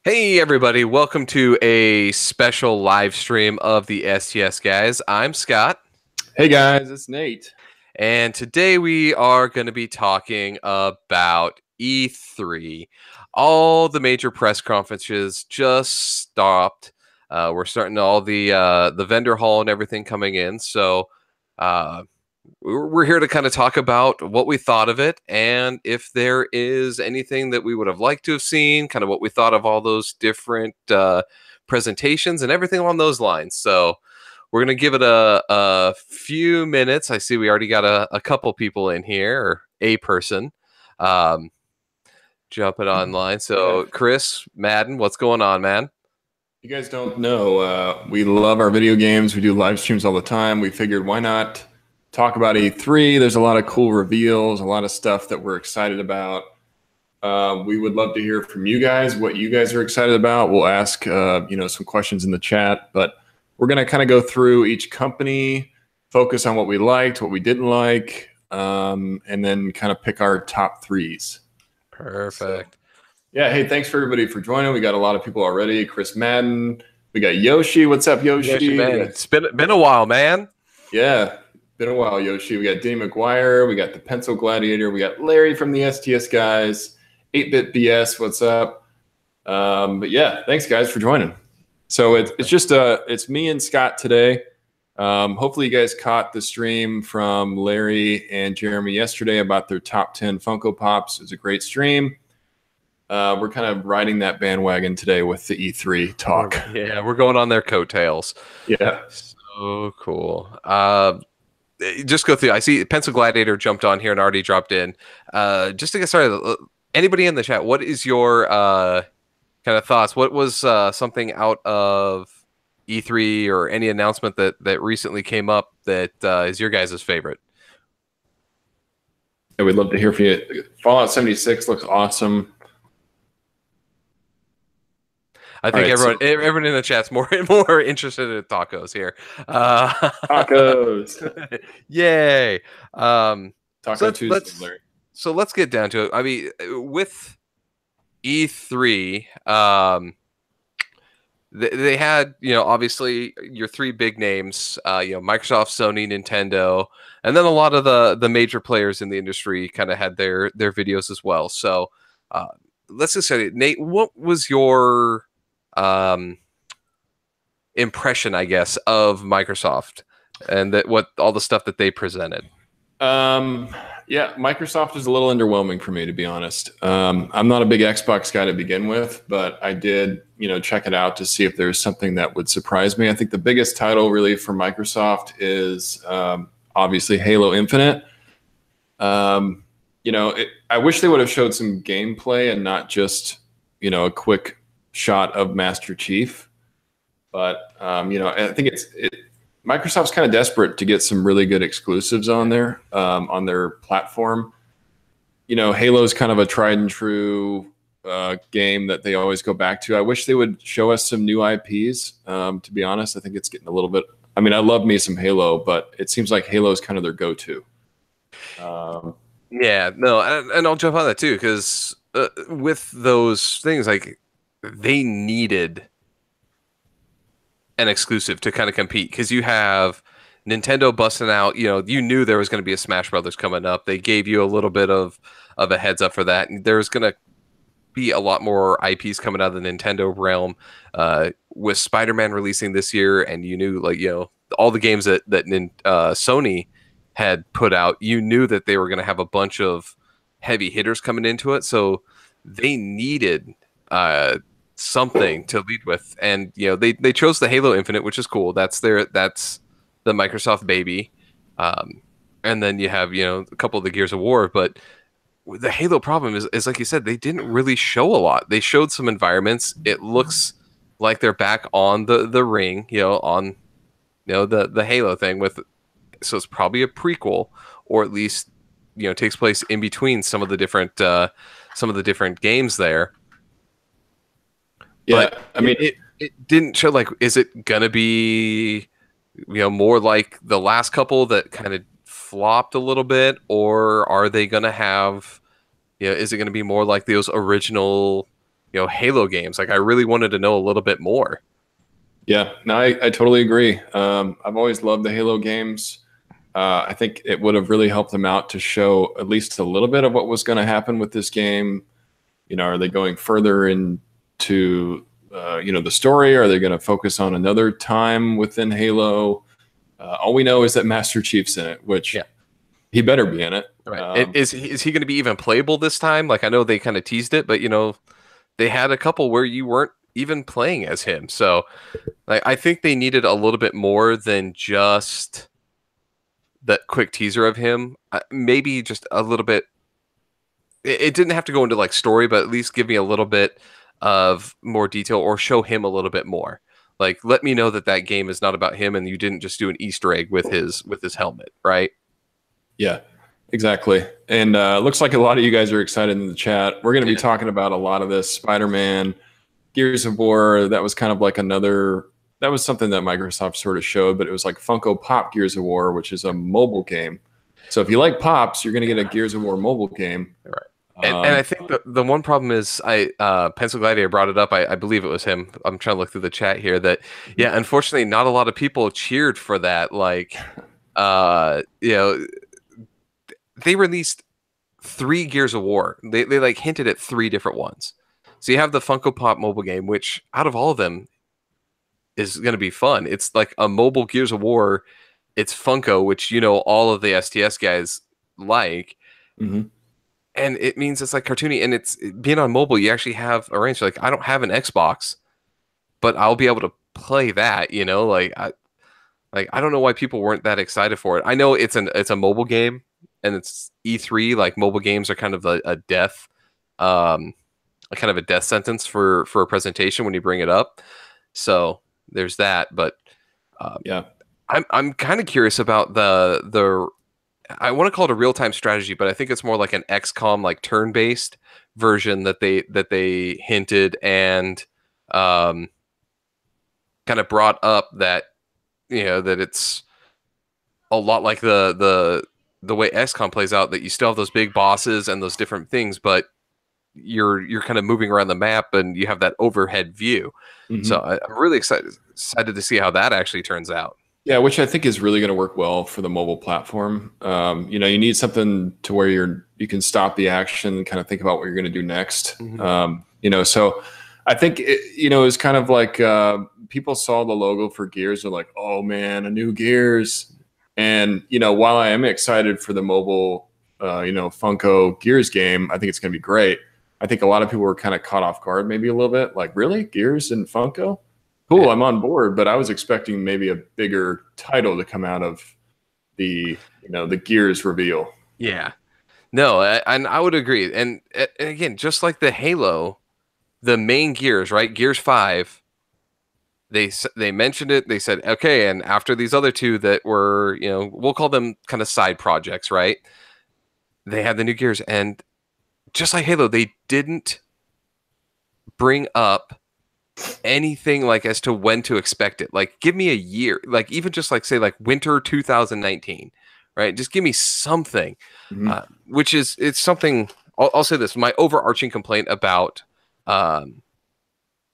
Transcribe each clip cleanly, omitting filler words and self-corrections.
Hey everybody, welcome to a special live stream of the STS Guys. I'm Scott, Hey guys, it's Nate. and today we are going to be talking about E3. All the major press conferences just stopped. We're starting all the vendor hall and everything coming in, so uh, we're here to kind of talk about what we thought of it and if there is anything that we would have liked to have seen, kind of what we thought of all those different presentations and everything along those lines. So we're going to give it a few minutes. I see we already got a couple people in here, or a person um, jumping online. Yeah, So Chris Madden, what's going on, man? you guys don't know, we love our video games. We do live streams all the time. We figured why not talk about E3? There's a lot of cool reveals, a lot of stuff that we're excited about. We would love to hear from you guys, what you guys are excited about. We'll ask, some questions in the chat, but we're going to kind of go through each company, focus on what we liked, what we didn't like, and then kind of pick our top threes. Perfect. Yeah, hey, thanks for everybody for joining. We got a lot of people already. Chris Madden. We got Yoshi. What's up, Yoshi? Man, it's been a while, man. Yeah, been a while, Yoshi. We got Danny McGuire. We got the Pencil Gladiator. We got Larry from the STS Guys. 8-Bit BS. What's up? But yeah, thanks guys for joining. So it's just it's me and Scott today. Hopefully you guys caught the stream from Larry and Jeremy yesterday about their top 10 Funko Pops. It was a great stream. We're kind of riding that bandwagon today with the E3 talk. Yeah, we're going on their coattails. Yeah. So cool. Just go through. I see Pencil Gladiator jumped on here and already dropped in. Just to get started, anybody in the chat, what is your kind of thoughts? What was something out of E3 or any announcement that recently came up that is your guys' favorite? Yeah, we'd love to hear from you. Fallout 76 looks awesome. I think everyone in the chat's more interested in tacos here. Tacos. Yay. Taco Tuesday, Larry. So let's get down to it. I mean, with E3, they had, obviously your three big names, Microsoft, Sony, Nintendo, and then a lot of the major players in the industry kind of had their videos as well. So let's just say, Nate, what was your impression, I guess, of Microsoft and what all the stuff that they presented? Yeah, Microsoft is a little underwhelming for me, to be honest. I'm not a big Xbox guy to begin with, but I did, check it out to see if there's something that would surprise me. I think the biggest title really for Microsoft is obviously Halo Infinite. I wish they would have showed some gameplay and not just, a quick shot of Master Chief. But, I think Microsoft's kind of desperate to get some really good exclusives on there, on their platform. Halo's kind of a tried and true game that they always go back to. I wish they would show us some new IPs. To be honest, I think it's getting a little bit. I mean, I love me some Halo, but it seems like Halo is kind of their go-to. Yeah, no, and I'll jump on that too, because with those things, like, they needed an exclusive to kind of compete, because you have Nintendo busting out, you knew there was going to be a Smash Brothers coming up. They gave you a little bit of a heads up for that. And there's going to be a lot more IPs coming out of the Nintendo realm, with Spider-Man releasing this year. And you knew, all the games that Sony had put out, you knew that they were going to have a bunch of heavy hitters coming into it. So they needed something to lead with, and they chose the Halo Infinite, which is cool. That's the Microsoft baby. And then you have a couple of the Gears of War, but the Halo problem is like you said, they didn't really show a lot. They showed some environments. It looks like they're back on the ring, on the Halo thing so it's probably a prequel, or at least takes place in between some of the different games there. Yeah, but I mean, it didn't show, like, is it gonna be more like the last couple that kind of flopped a little bit, or are they gonna have is it gonna be more like those original Halo games. Like I really wanted to know a little bit more. Yeah, no, I totally agree. I've always loved the Halo games. I think it would have really helped them out to show at least a little bit of what was going to happen with this game. Are they going further into the story? Are they going to focus on another time within Halo? All we know is that Master Chief's in it, which Yeah. he better be in it. Right. Is he going to be even playable this time? Like I know they kind of teased it, but they had a couple where you weren't even playing as him. So like I think they needed a little bit more than just that quick teaser of him. Maybe just a little bit. It didn't have to go into like story, but at least give me a little bit of more detail or show him a little bit more. Like let me know that that game is not about him and you didn't just do an Easter egg with his helmet, right? Yeah, exactly. And looks like a lot of you guys are excited in the chat. We're going to be talking about a lot of this. Spider-Man, Gears of War, that was kind of like that was something that Microsoft sort of showed, but it was like Funko Pop Gears of War, which is a mobile game. So if you like Pops, you're going to get a Gears of War mobile game. Right. And I think the one problem is Pencil Gladiator brought it up. I believe it was him. I'm trying to look through the chat here that unfortunately not a lot of people cheered for that. Like they released 3 Gears of War. They like hinted at 3 different ones. So you have the Funko Pop mobile game, which out of all of them is going to be fun. It's like a mobile Gears of War. It's Funko, which all of the STS guys like. Mm-hmm. And it means it's like cartoony, and it's being on mobile. You actually have a range. Like I don't have an Xbox, but I'll be able to play that. I don't know why people weren't that excited for it. I know it's a mobile game, and it's E3. Like mobile games are kind of a death, a kind of a death sentence for a presentation when you bring it up. So there's that. But yeah, I'm kind of curious about the I want to call it a real-time strategy, but I think it's more like an XCOM like turn-based version that they hinted and kind of brought up that that it's a lot like the way XCOM plays out, that you still have those big bosses and those different things, but you're kind of moving around the map and you have that overhead view. mm-hmm. So I'm really excited to see how that actually turns out. Yeah, which I think is really going to work well for the mobile platform. You need something to where you can stop the action and kind of think about what you're going to do next. Mm-hmm. So I think it's kind of like people saw the logo for Gears, they're like, oh man, a new Gears. And while I am excited for the mobile, Funko Gears game, I think it's going to be great. I think a lot of people were kind of caught off guard, maybe a little bit, like, really, Gears and Funko? Cool, I'm on board, but I was expecting maybe a bigger title to come out of the the Gears reveal. Yeah, no, and I would agree. And again, just like the Halo, the main Gears, right? Gears 5, they mentioned it. They said, okay, and after these other 2 that were, we'll call them kind of side projects, right? They had the new Gears, and just like Halo, they didn't bring up anything like as to when to expect it. Like give me a year, like even just like say like winter 2019, right? Just give me something. Mm-hmm. Which is, it's something I'll say this, my overarching complaint about E3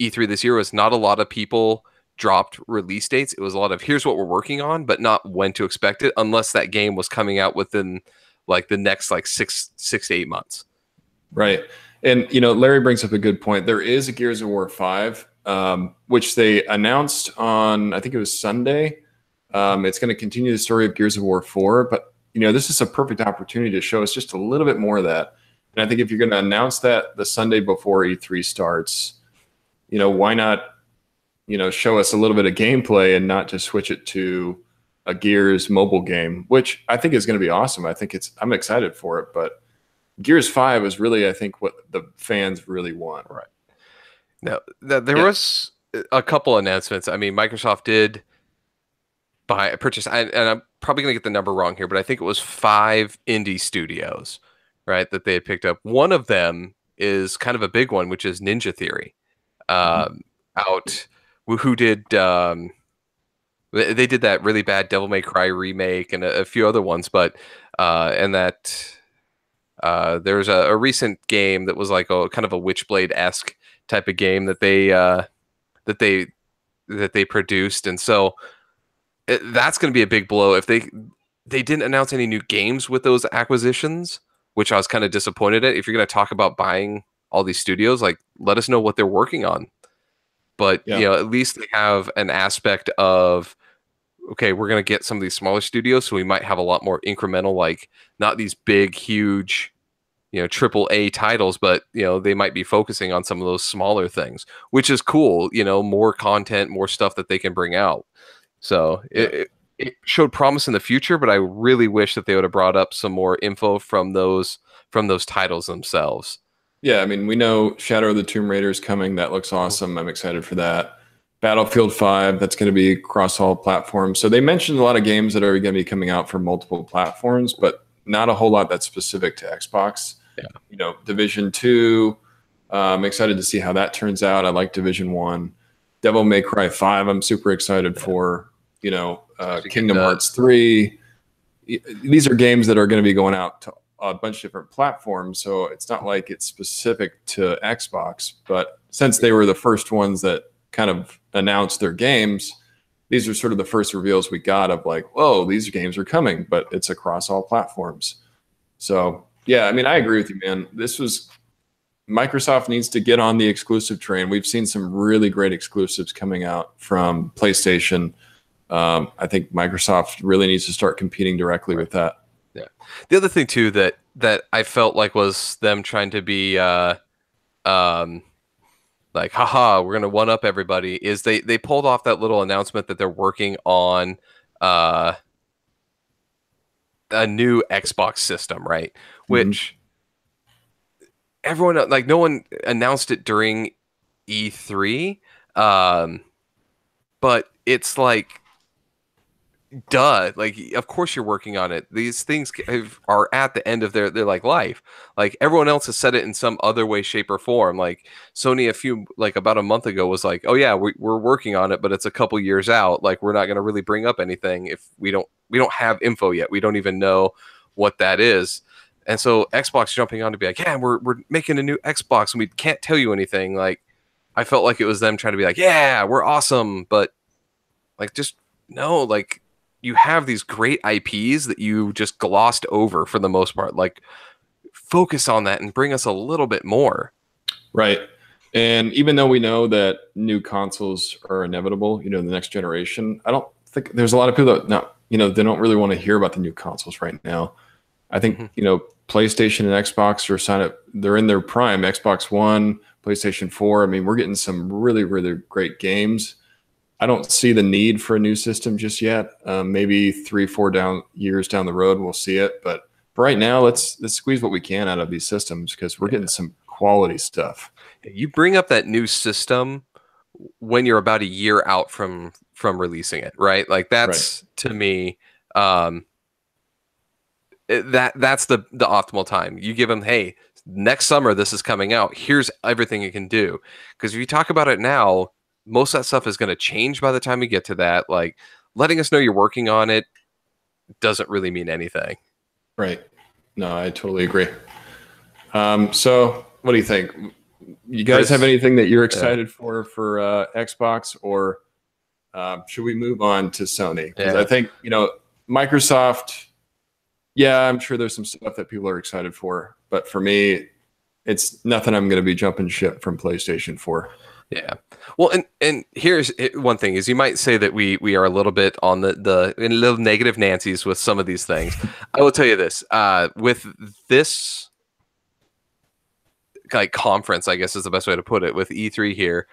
this year was not a lot of people dropped release dates. It was a lot of here's what we're working on, but not when to expect it, unless that game was coming out within like the next like six to 8 months. Right. And Larry brings up a good point. There is a Gears of War 5, which they announced on, I think it was Sunday. It's going to continue the story of Gears of War 4, but this is a perfect opportunity to show us just a little bit more of that. And I think if you're going to announce that the Sunday before E3 starts, why not show us a little bit of gameplay and not just switch it to a Gears mobile game, which I think is going to be awesome. I'm excited for it, but Gears 5 is really, I think, what the fans really want. Right. Now, there was a couple announcements. I mean, Microsoft did purchase, and I'm probably going to get the number wrong here, but I think it was 5 indie studios, right, that they had picked up. One of them is kind of a big one, which is Ninja Theory. Who did they did that really bad Devil May Cry remake and a few other ones, but and that There's a recent game that was like a kind of a Witchblade-esque type of game that they that they produced, and so that's going to be a big blow if they didn't announce any new games with those acquisitions, which I was kind of disappointed at. If you're going to talk about buying all these studios, like let us know what they're working on. But Yeah. at least they have an aspect of, okay, we're going to get some of these smaller studios, so we might have a lot more incremental, like not these big, huge, triple A titles, but they might be focusing on some of those smaller things, which is cool. More content, more stuff that they can bring out. So Yeah. it showed promise in the future, but I really wish that they would have brought up some more info from those titles themselves. Yeah, I mean, we know Shadow of the Tomb Raider is coming. That looks awesome. I'm excited for that. Battlefield 5, that's going to be across all platforms. So they mentioned a lot of games that are going to be coming out for multiple platforms, but not a whole lot that's specific to Xbox. Yeah. Division 2, I'm excited to see how that turns out. I like Division 1. Devil May Cry 5, I'm super excited for. Kingdom Hearts 3. These are games that are going to be going out to a bunch of different platforms, so it's not like it's specific to Xbox. But since they were the first ones that kind of announced their games, these are sort of the first reveals we got of like, whoa, these games are coming, but it's across all platforms. So yeah, I mean, I agree with you, man. Microsoft needs to get on the exclusive train. We've seen some really great exclusives coming out from PlayStation. I think Microsoft really needs to start competing directly with that. Yeah. The other thing too that I felt like was them trying to be like, haha, we're gonna one up everybody, is they pulled off that little announcement that they're working on a new Xbox system, right? Which everyone, like, no one announced it during E3, but it's like, duh, like, of course you're working on it. These things are at the end of their like life. Like everyone else has said it in some other way, shape, or form. Like Sony about a month ago was like, oh yeah, we're working on it, but it's a couple years out. Like we're not going to really bring up anything if we don't have info yet. We don't even know what that is. And so Xbox jumping on to be like, yeah, we're making a new Xbox and we can't tell you anything. Like I felt like it was them trying to be like, yeah, we're awesome, but like just no, like you have these great IPs that you just glossed over for the most part. Like focus on that and bring us a little bit more. Right. And even though we know that new consoles are inevitable, the next generation, I don't think there's a lot of people that they don't really want to hear about the new consoles right now. I think, PlayStation and Xbox they're in their prime. Xbox One, PlayStation 4. I mean, we're getting some really, really great games. I don't see the need for a new system just yet. Maybe 3-4 years down the road, we'll see it. But for right now, let's squeeze what we can out of these systems because we're getting some quality stuff. You bring up that new system when you're about a year out from releasing it, right? Like that's right. To me, that's the optimal time. You give them, hey, next summer this is coming out. Here's everything it can do. Because if you talk about it now, most of that stuff is going to change by the time we get to that. Like letting us know you're working on it doesn't really mean anything. Right. No, I totally agree. So what do you think? You guys have anything that you're excited for Xbox, or should we move on to Sony? Because I think, Microsoft, I'm sure there's some stuff that people are excited for, but for me, it's nothing I'm going to be jumping ship from PlayStation 4. Yeah. Well, and here's one thing is you might say that we are a little bit on the little negative Nancy's with some of these things. I will tell you this, with this like conference, I guess is the best way to put it, with E3 here,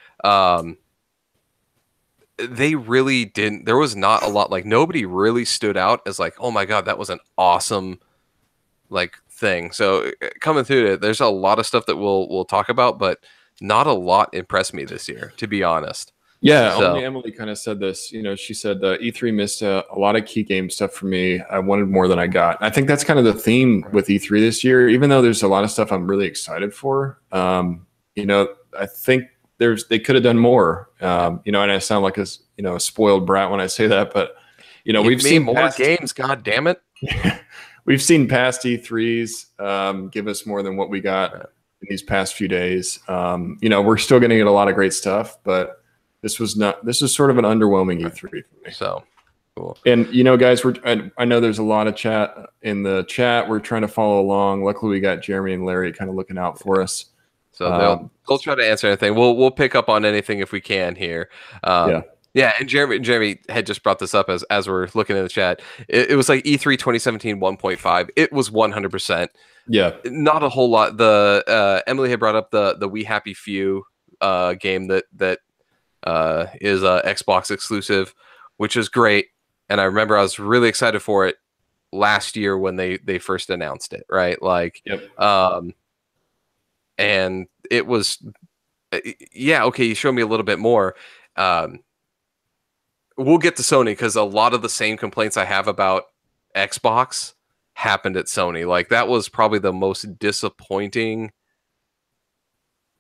they really didn't, there was not a lot, like nobody really stood out as like, oh my God, that was an awesome like thing. So coming through it, there's a lot of stuff that we'll talk about, but not a lot impressed me this year, to be honest. Yeah, so. Only Emily kind of said this. She said E3 missed a lot of key game stuff for me. I wanted more than I got. I think that's kind of the theme with E3 this year. Even though there's a lot of stuff I'm really excited for, I think they could have done more. And I sound like a spoiled brat when I say that, but we've seen more games. God damn it! we've seen past E3s give us more than what we got in these past few days. We're still getting a lot of great stuff, but this was sort of an underwhelming E3 for me. So cool. And guys, I know there's a lot of chat in the chat. We're trying to follow along. Luckily, we got Jeremy and Larry kind of looking out for us. So they'll try to answer anything. We'll pick up on anything if we can here. Yeah, and Jeremy had just brought this up as we're looking in the chat. It was like E3 2017 1.5. It was 100%. Yeah, not a whole lot. The Emily had brought up the We Happy Few game that is Xbox exclusive, which is great. And I remember I was really excited for it last year when they first announced it, right? Like, yep. And it was, yeah, okay, you showed me a little bit more. We'll get to Sony because a lot of the same complaints I have about Xbox happened at Sony. Like, that was probably the most disappointing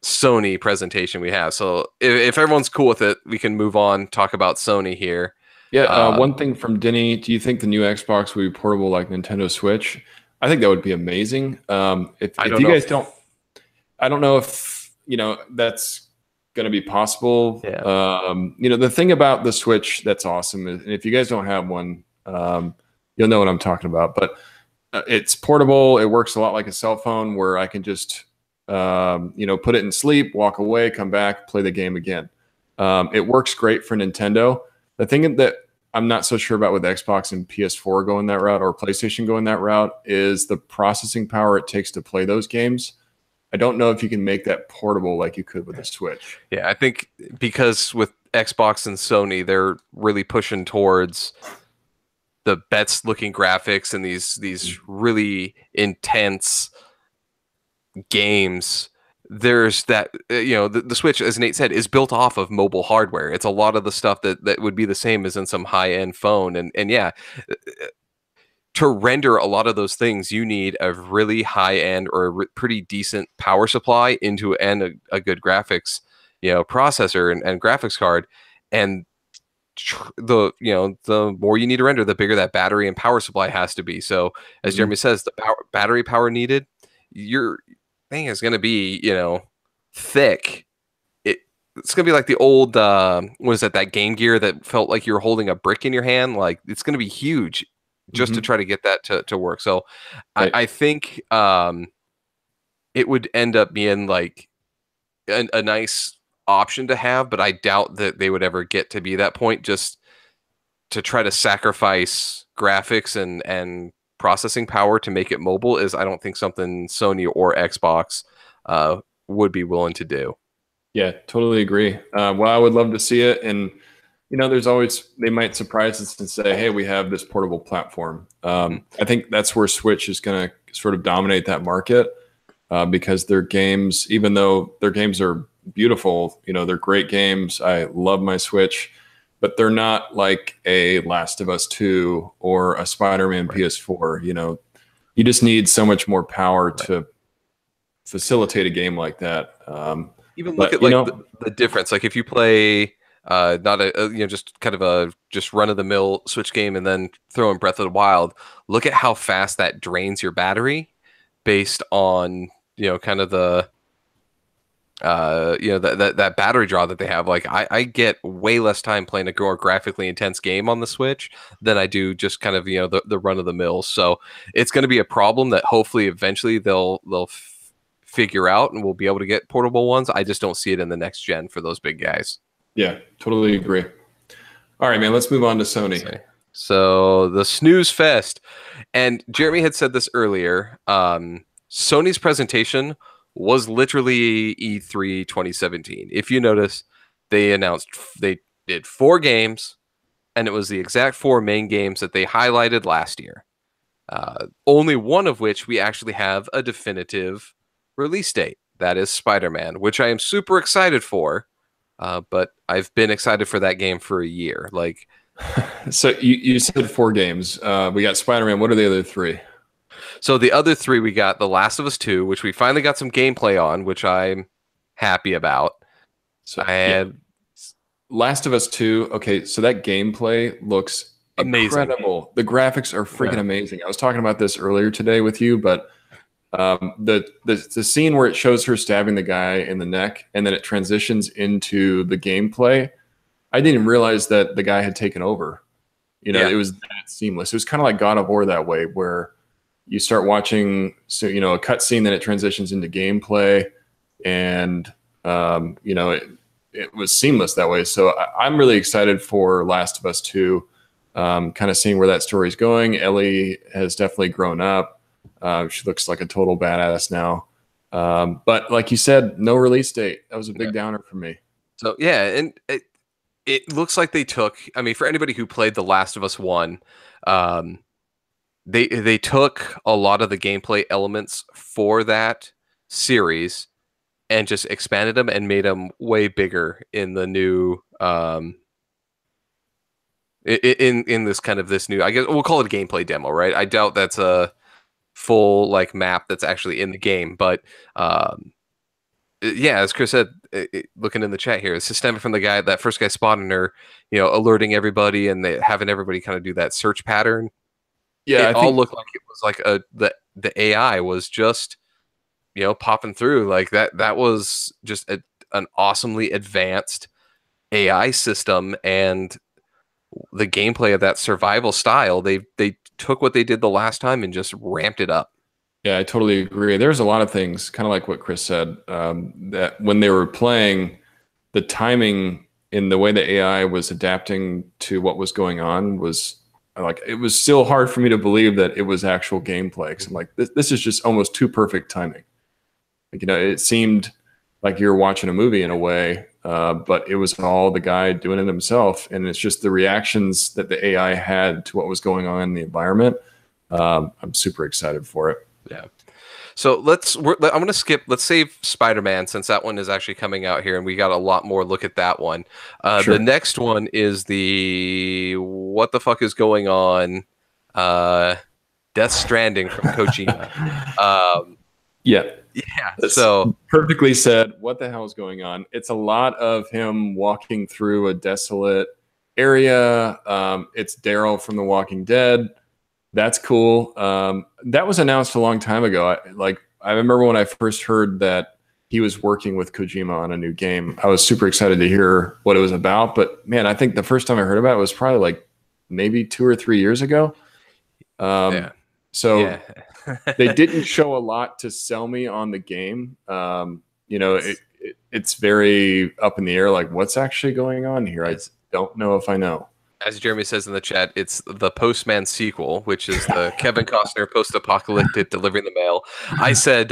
Sony presentation we have. So if everyone's cool with it, we can move on, talk about Sony here. Yeah, one thing from Denny, do you think the new Xbox will be portable like Nintendo Switch? I think that would be amazing. If you guys don't, I don't know if that's going to be possible. Yeah. The thing about the Switch that's awesome is, and if you guys don't have one, you'll know what I'm talking about. But it's portable. It works a lot like a cell phone, where I can just put it in sleep, walk away, come back, play the game again. It works great for Nintendo. The thing that I'm not so sure about with Xbox and PS4 going that route, or PlayStation going that route, is the processing power it takes to play those games. I don't know if you can make that portable like you could with a Switch. Yeah, I think because with Xbox and Sony, they're really pushing towards the best looking graphics and these really intense games. There's that, the Switch, as Nate said, is built off of mobile hardware. It's a lot of the stuff that would be the same as in some high-end phone. And yeah, to render a lot of those things, you need a really high-end or a pretty decent power supply into a good graphics, processor and graphics card. And the more you need to render, the bigger that battery and power supply has to be. So as Jeremy says, the battery power needed, your thing is going to be, thick. It's going to be like the old, that Game Gear that felt like you were holding a brick in your hand. Like, it's going to be huge just to try to get that to work. So right. I think it would end up being like a nice option to have, but I doubt that they would ever get to be that point, just to try to sacrifice graphics and processing power to make it mobile is, I don't think, something Sony or Xbox would be willing to do. Yeah, totally agree. Well, I would love to see it. And, there's always, they might surprise us and say, hey, we have this portable platform. I think that's where Switch is going to sort of dominate that market because their games, even though their games are beautiful, they're great games. I love my Switch, but they're not like a Last of Us 2 or a Spider-Man PS4. You just need so much more power to facilitate a game like that. Even look at the difference. Like, if you play not just kind of a just run of the mill Switch game and then throw in Breath of the Wild, look at how fast that drains your battery based on kind of the that battery draw that they have. Like, I get way less time playing a more graphically intense game on the Switch than I do just kind of the run of the mill. So it's going to be a problem that hopefully eventually they'll figure out, and we'll be able to get portable ones. I just don't see it in the next gen for those big guys. Yeah, totally agree. All right, man, let's move on to Sony. So the snooze fest, and Jeremy had said this earlier. Sony's presentation was literally E3 2017. If you notice, they announced they did 4 games, and it was the exact 4 main games that they highlighted last year. Only one of which we actually have a definitive release date. That is Spider-Man, which I am super excited for. But I've been excited for that game for a year. Like, so you said 4 games. We got Spider-Man. What are the other 3? So the other 3, we got The Last of Us 2, which we finally got some gameplay on, which I'm happy about. So I had Last of Us 2. Okay, so that gameplay looks amazing. incredible. The graphics are freaking Yeah. amazing. I was talking about this earlier today with you, but the scene where it shows her stabbing the guy in the neck and then it transitions into the gameplay, I didn't even realize that the guy had taken over. You know, Yeah. it was that seamless. It was kind of like God of War that way, where you start watching, so you know, a cutscene, then it transitions into gameplay, and you know, it was seamless that way. So I'm really excited for Last of Us 2, kind of seeing where that story is going. Ellie has definitely grown up. She looks like a total badass now. But like you said, no release date. That was a big downer for me. So yeah, and it looks like they took. I mean, for anybody who played The Last of Us 1, um, they took a lot of the gameplay elements for that series and just expanded them and made them way bigger in the new in this kind of this new, I guess we'll call it a gameplay demo, right? I doubt that's a full like map that's actually in the game, but yeah, as Chris said, looking in the chat here, it's systemic from the guy, that first guy spotting her, you know, alerting everybody and having everybody kind of do that search pattern. Yeah, It I all think looked like it was like the AI was just, you know, popping through like that. That was just an awesomely advanced AI system, and the gameplay of that survival style. They took what they did the last time and just ramped it up. Yeah, I totally agree. There's a lot of things, kind of like what Chris said, that when they were playing, the timing in the way the AI was adapting to what was going on was like, it was still hard for me to believe that it was actual gameplay. Because I'm like, this is just almost too perfect timing. Like, you know, it seemed like you're watching a movie in a way, but it was all the guy doing it himself. And it's just the reactions that the AI had to what was going on in the environment. I'm super excited for it. Yeah. So I'm going to skip. Let's save Spider-Man since that one is actually coming out here, and we got a lot more look at that one. The Sure. next one is the what the fuck is going on? Death Stranding from Kojima. Yeah. Yeah. That's So perfectly said. What the hell is going on? It's a lot of him walking through a desolate area. It's Daryl from The Walking Dead. That's cool. That was announced a long time ago. I remember when I first heard that he was working with Kojima on a new game. I was super excited to hear what it was about. But man, I think the first time I heard about it was probably like maybe 2 or 3 years ago. yeah. So Yeah. they didn't show a lot to sell me on the game. You know, it's very up in the air. Like, what's actually going on here? I don't know if I know. As Jeremy says in the chat, it's the Postman sequel, which is the Kevin Costner post-apocalyptic delivering the mail. I said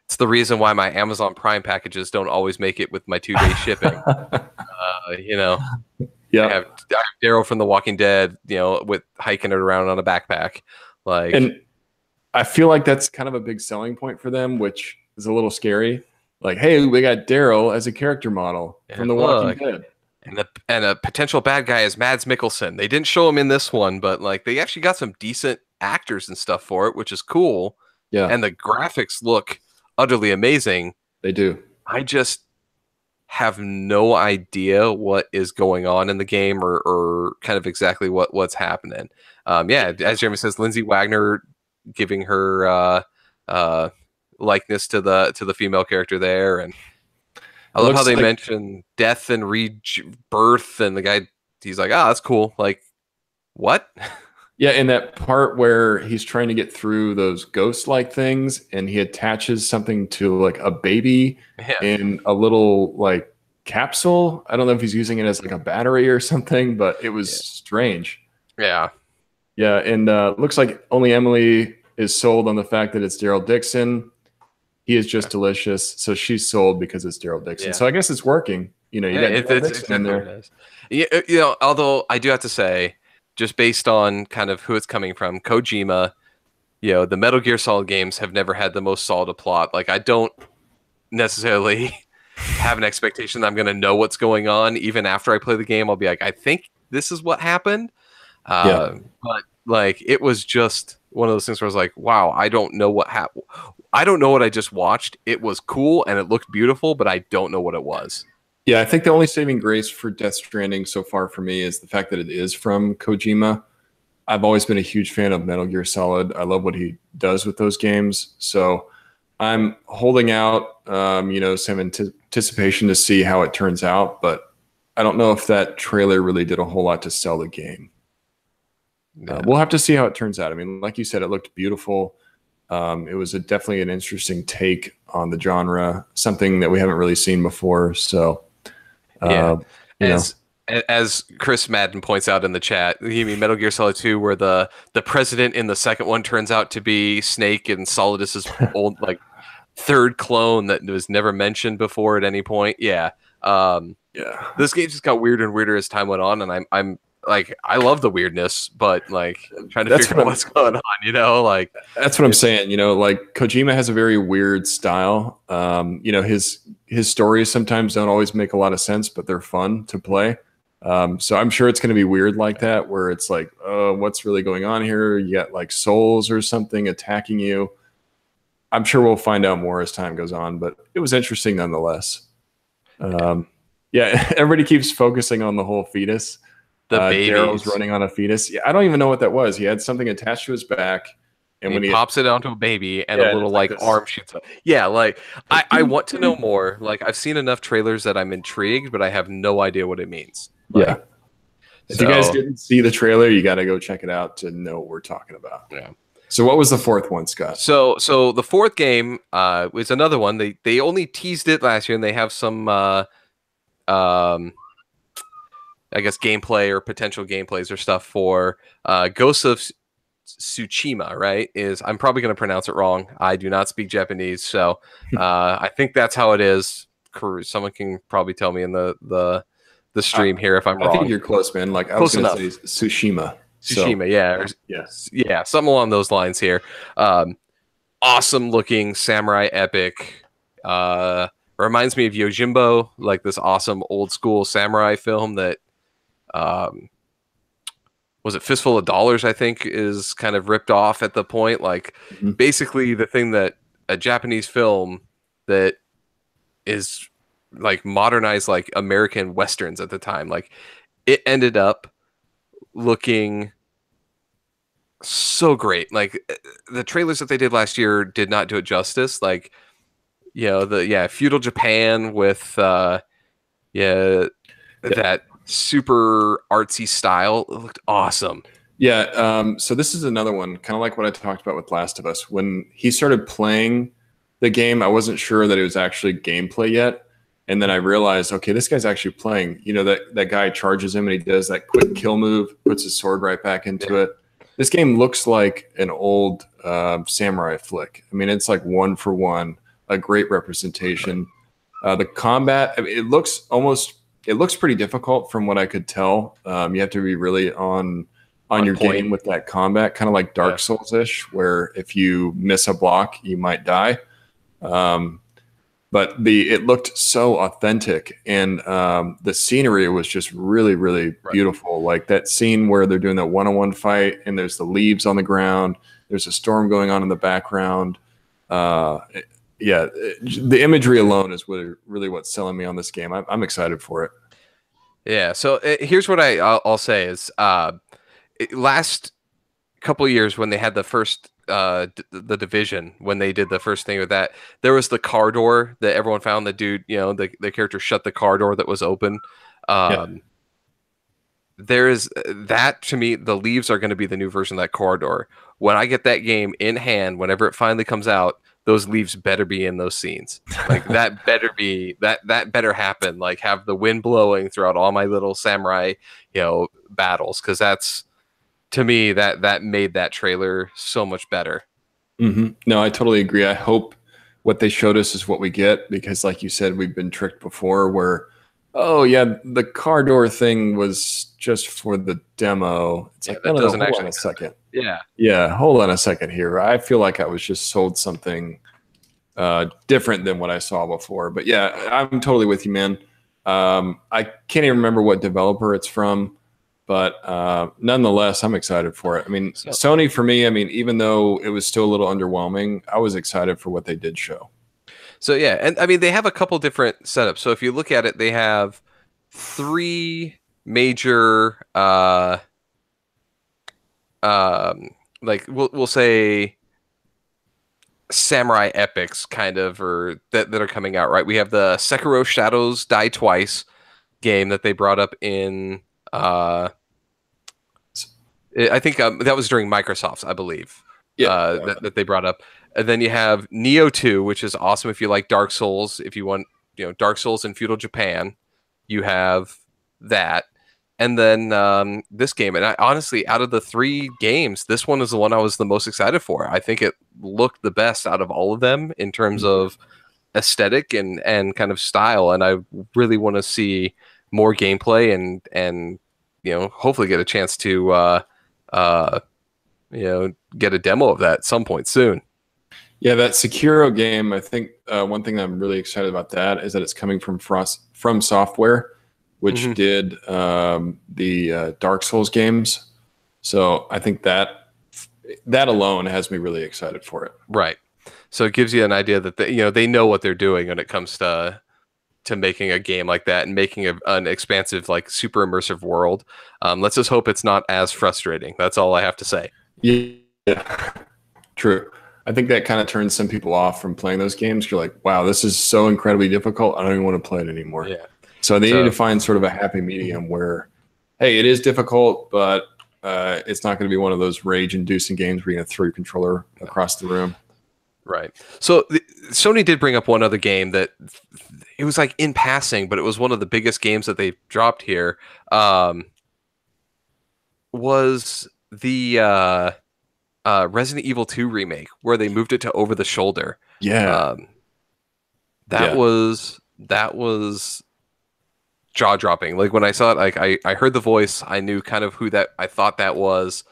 it's the reason why my Amazon Prime packages don't always make it with my 2-day shipping. You know, Yeah. I have Daryl from The Walking Dead, you know, with hiking it around on a backpack. Like, And I feel like that's kind of a big selling point for them, which is a little scary. Like, hey, we got Daryl as a character model from The Walking Dead. And a potential bad guy is Mads Mikkelsen. They didn't show him in this one, but like they actually got some decent actors and stuff for it, which is cool. Yeah. And the graphics look utterly amazing. They do. I just have no idea what is going on in the game or kind of exactly what's happening. Yeah, as Jeremy says, Lindsay Wagner giving her likeness to the female character there, and I love how they mention death and rebirth, and the guy, he's like, that's cool. Like, what? Yeah, in that part where he's trying to get through those ghost-like things, and he attaches something to like a baby in a little like capsule. I don't know if he's using it as like a battery or something, but it was strange. Yeah. Yeah, and looks like only Emily is sold on the fact that it's Daryl Dixon. He is just delicious, so she's sold because it's Daryl Dixon. So I guess it's working. You know, you got Daryl Dixon in there. Yeah, you know, although I do have to say, just based on kind of who it's coming from, Kojima, you know, the Metal Gear Solid games have never had the most solid plot. Like, I don't necessarily have an expectation that I'm going to know what's going on. Even after I play the game, I'll be like, I think this is what happened. But like, it was just one of those things where I was like, wow, I don't know what happened. I don't know what I just watched. It was cool and it looked beautiful, but I don't know what it was. Yeah, I think the only saving grace for Death Stranding so far for me is the fact that it is from Kojima. I've always been a huge fan of Metal Gear Solid. I love what he does with those games. So I'm holding out, some anticipation to see how it turns out. But I don't know if that trailer really did a whole lot to sell the game. Yeah. We'll have to see how it turns out. I mean, like you said, it looked beautiful. It was definitely an interesting take on the genre, something that we haven't really seen before. So, Yeah. uh, you know, As Chris Madden points out in the chat, you mean Metal Gear Solid 2, where the president in the second one turns out to be Snake and Solidus's old like third clone that was never mentioned before at any point. Yeah. yeah, This game just got weirder and weirder as time went on, and I'm like, I love the weirdness, but like trying to that's figure what out what's going on, like that's what I'm saying. Like Kojima has a very weird style. His stories sometimes don't always make a lot of sense, but they're fun to play. So I'm sure it's going to be weird like that, where it's like, oh, what's really going on here? You got like souls or something attacking you. I'm sure we'll find out more as time goes on, but it was interesting nonetheless. Yeah, everybody keeps focusing on the whole fetus. the Daryl's babies. running on a fetus. Yeah, I don't even know what that was. He had something attached to his back, and And he when he pops it onto a baby, and a yeah, and little it's like like this. arm shoots up. Yeah, like I want to know more. Like I've seen enough trailers that I'm intrigued, but I have no idea what it means. Yeah. Like If you guys so, didn't see the trailer, you got to go check it out to know what we're talking about. yeah. So, what was the fourth one, Scott? So the fourth game was another one. They only teased it last year, and they have some um I guess gameplay or potential gameplays or stuff for Ghosts of Tsushima, right? Is I'm probably going to pronounce it wrong. I do not speak Japanese, so I think that's how it is. Someone can probably tell me in the I, stream here if I'm I think wrong. you're close, man. Like I was Close going to say enough. Tsushima. So, Tsushima, yeah, yeah. yeah, something along those lines here. Awesome looking samurai epic. Uh, Reminds me of Yojimbo, like this awesome old school samurai film that um, was it Fistful of Dollars, I think, is kind of ripped off at the point. Like Mhm. basically the thing that a Japanese film that is like modernized like American westerns at the time. Like it ended up looking so great. Like the trailers that they did last year did not do it justice. Like, feudal Japan with yeah, Yeah. that super artsy style. It looked awesome. Yeah. So, this is another one, kind of like what I talked about with Last of Us. When he started playing the game, I wasn't sure that it was actually gameplay yet. And then I realized, okay, this guy's actually playing. That guy charges him and he does that quick kill move, puts his sword right back into it. This game looks like an old samurai flick. I mean, it's like one for one, a great representation. The combat, I mean, it looks pretty difficult from what I could tell. You have to be really on On your point. game with that combat, kind of like Dark Yeah. Souls ish, where if you miss a block, you might die. Um, but it looked so authentic, and the scenery was just really, really Right. beautiful. Like that scene where they're doing that one-on-one fight, and there's the leaves on the ground. There's a storm going on in the background. The imagery alone is really what's selling me on this game. I'm excited for it. Yeah. So here's what I'll say is last couple of years when they had the first the division, when they did the first thing with that, there was the car door that everyone found. The dude, the character shut the car door that was open. Yeah. There is that, to me, the leaves are going to be the new version of that corridor. When I get that game in hand, whenever it finally comes out, those leaves better be in those scenes. Like that better be that better happen. Like have the wind blowing throughout all my little samurai, battles, because that's, to me, that made that trailer so much better. No, I totally agree. I hope what they showed us is what we get, because, like you said, we've been tricked before where, oh, yeah, the car door thing was just for the demo. It's Yeah, like, that no, doesn't hold actually on a second. Yeah. Yeah, hold on a second here. I feel like I was just sold something different than what I saw before. But yeah, I'm totally with you, man. I can't even remember what developer it's from, but nonetheless, I'm excited for it. I mean, Sony, for me, I mean, even though it was still a little underwhelming, I was excited for what they did show. So yeah, and I mean they have a couple different setups. So if you look at it, they have three major like we'll say samurai epics kind of, or that are coming out, right? We have the Sekiro Shadows Die Twice game that they brought up in I think that was during Microsoft's, I believe. Yeah, That they brought up. And then you have Neo 2, which is awesome if you like Dark Souls, if you want, Dark Souls in feudal Japan, you have that. And then this game, and honestly, out of the 3 games, this one is the one I was the most excited for. I think it looked the best out of all of them in terms of aesthetic and kind of style. And I really want to see more gameplay and hopefully get a chance to get a demo of that at some point soon. Yeah, that Sekiro game, I think one thing that I'm really excited about that is that it's coming from From Software, which did the Dark Souls games. So I think that alone has me really excited for it. Right. So it gives you an idea that they know what they're doing when it comes to making a game like that and making an expansive, like super immersive world. Let's just hope it's not as frustrating. That's all I have to say. Yeah, true. I think that kind of turns some people off from playing those games. You're like, wow, this is so incredibly difficult. I don't even want to play it anymore. Yeah. So they need to find sort of a happy medium where, hey, it is difficult, but it's not going to be one of those rage-inducing games where you're going to throw your controller across the room. Right. So Sony did bring up one other game that it was like in passing, but it was one of the biggest games that they dropped here. Was the Resident Evil 2 remake where they moved it to over the shoulder. Yeah. That was jaw-dropping. Like when I saw it, like I heard the voice, I knew kind of who that I thought that was,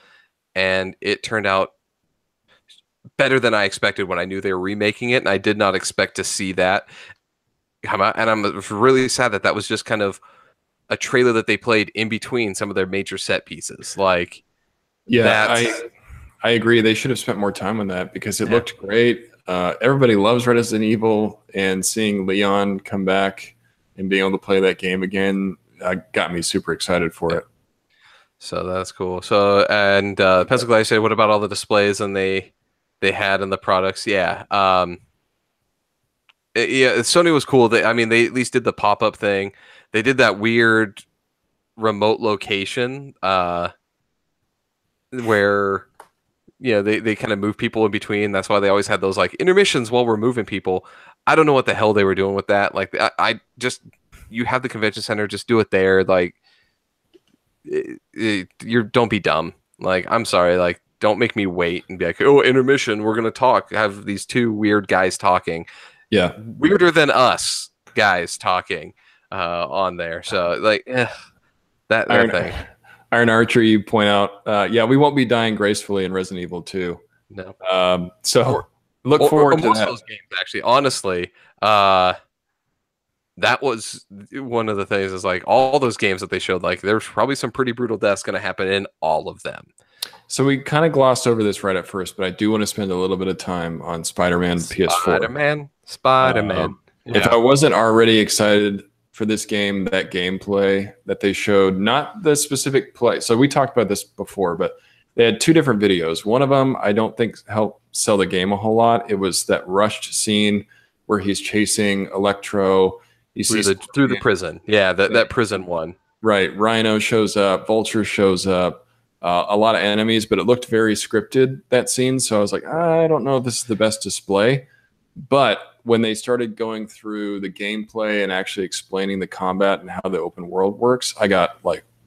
and it turned out better than I expected when I knew they were remaking it, and I did not expect to see that come out. And I'm really sad that was just kind of a trailer that they played in between some of their major set pieces. Like, yeah, I agree. They should have spent more time on that because it looked great. Everybody loves Resident Evil, and seeing Leon come back and being able to play that game again got me super excited for it. So that's cool. So, and Pencil Glass said, what about all the displays and they had in the products? Yeah. Sony was cool. They at least did the pop-up thing. They did that weird remote location where they kind of move people in between. That's why they always had those like intermissions while we're moving people. I don't know what the hell they were doing with that. Like I just, you have the convention center, just do it there. Like you don't be dumb. Like, I'm sorry. Like, don't make me wait and be like, oh, intermission, we're going to talk. Have these 2 weird guys talking. Yeah. Weirder than us guys talking on there. So like, that thing. Iron Archer, you point out, yeah, we won't be dying gracefully in Resident Evil 2. No. So look forward to most that. of those games, actually. Honestly, that was one of the things. Is like all those games that they showed. Like there's probably some pretty brutal deaths going to happen in all of them. So we kind of glossed over this right at first, but I do want to spend a little bit of time on Spider-Man PS4. Spider-Man. If I wasn't already excited for this game, that gameplay that they showed, not the specific play. So we talked about this before, but they had 2 different videos. One of them I don't think helped sell the game a whole lot. It was that rushed scene where he's chasing Electro. He sees through the prison. Yeah, that prison one. Right. Rhino shows up. Vulture shows up. A lot of enemies, but it looked very scripted, that scene. So I was like, I don't know if this is the best display. But when they started going through the gameplay and actually explaining the combat and how the open world works, I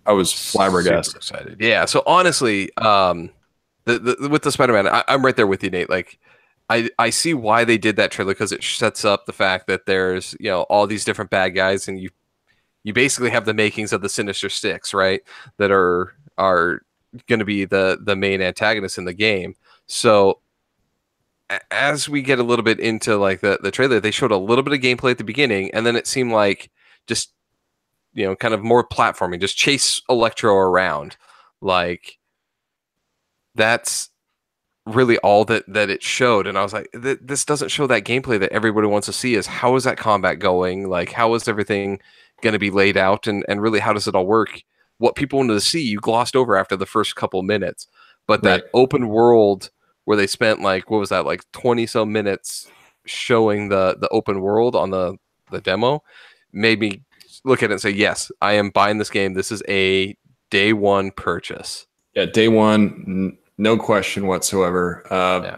was flabbergasted. Super excited. Yeah. So honestly, with the Spider-Man, I'm right there with you, Nate. Like, I see why they did that trailer, because it sets up the fact that there's all these different bad guys, and you basically have the makings of the Sinister Six, right? That are going to be the main antagonists in the game. So as we get a little bit into like the trailer, they showed a little bit of gameplay at the beginning, and then it seemed like just kind of more platforming, just chase Electro around. Like, that's really all that it showed. And I was like, this doesn't show that gameplay that everybody wants to see. Is how is that combat going? Like, how is everything going to be laid out, and really how does it all work? What people wanted to see, you glossed over after the first couple minutes. but Right. that open world where they spent like what was that, like 20 some minutes showing the open world on the demo made me look at it and say, yes, I am buying this game. This is a day one purchase. Yeah, day one, no question whatsoever. Yeah.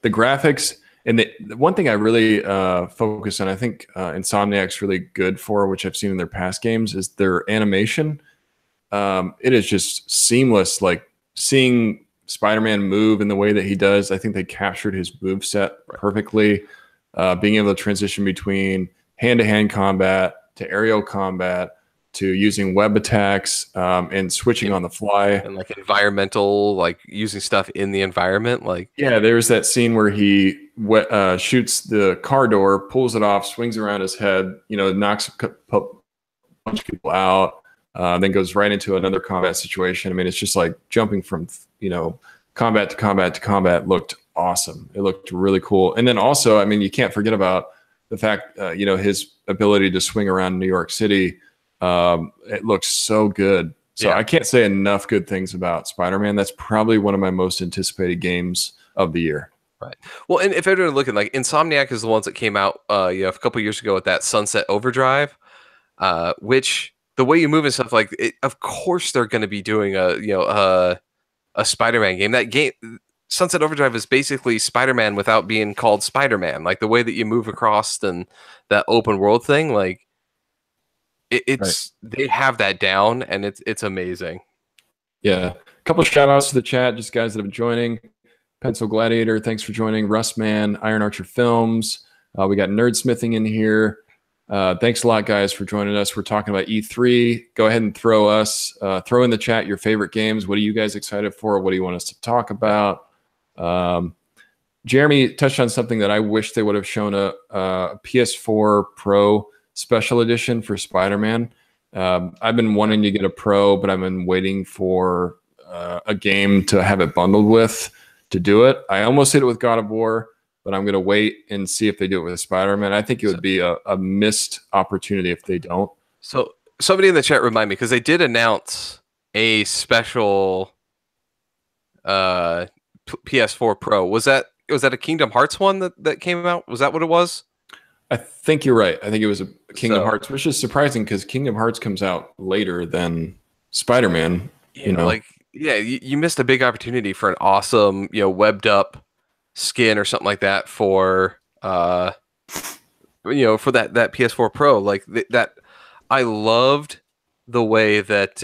The graphics and the one thing I really focus on, I think Insomniac's really good for, which I've seen in their past games, is their animation. It is just seamless. Like seeing Spider-Man move in the way that he does, I think they captured his move set perfectly. Being able to transition between hand-to-hand combat to aerial combat to using web attacks and switching on the fly. And like environmental, like using stuff in the environment. Like, yeah, there's that scene where he shoots the car door, pulls it off, swings around his head, knocks a bunch of people out, then goes right into another combat situation. I mean, it's just like jumping from, combat to combat to combat looked awesome. It looked really cool. And then also, I mean, you can't forget about the fact, his ability to swing around New York City. It looks so good. So I can't say enough good things about Spider-Man. That's probably one of my most anticipated games of the year. Right. Well, and if everyone looking, like Insomniac is the ones that came out, a couple years ago with that Sunset Overdrive, which the way you move and stuff, like, of course they're going to be doing a Spider-Man game. That game, Sunset Overdrive, is basically Spider-Man without being called Spider-Man. Like the way that you move across and that open world thing, like. It's right. They have that down, and it's amazing. Yeah, a couple of shout outs to the chat, just guys that have been joining. Pencil Gladiator, thanks for joining. Rustman, Iron Archer Films. We got Nerdsmithing in here. Thanks a lot, guys, for joining us. We're talking about E3. Go ahead and throw in the chat your favorite games. What are you guys excited for? What do you want us to talk about? Jeremy touched on something that I wish they would have shown a PS4 Pro special edition for Spider-Man. I've been wanting to get a Pro, but I've been waiting for a game to have it bundled with to do it. I almost did it with God of War, but I'm going to wait and see if they do it with Spider-Man. I think it would be a missed opportunity if they don't. So somebody in the chat remind me, because they did announce a special PS4 Pro. Was that a Kingdom Hearts one that came out? Was that what it was? I think you're right. I think it was a Kingdom Hearts, which is surprising because Kingdom Hearts comes out later than Spider-Man. You missed a big opportunity for an awesome, webbed up skin or something like that for, for that PS4 Pro. Like that, I loved the way that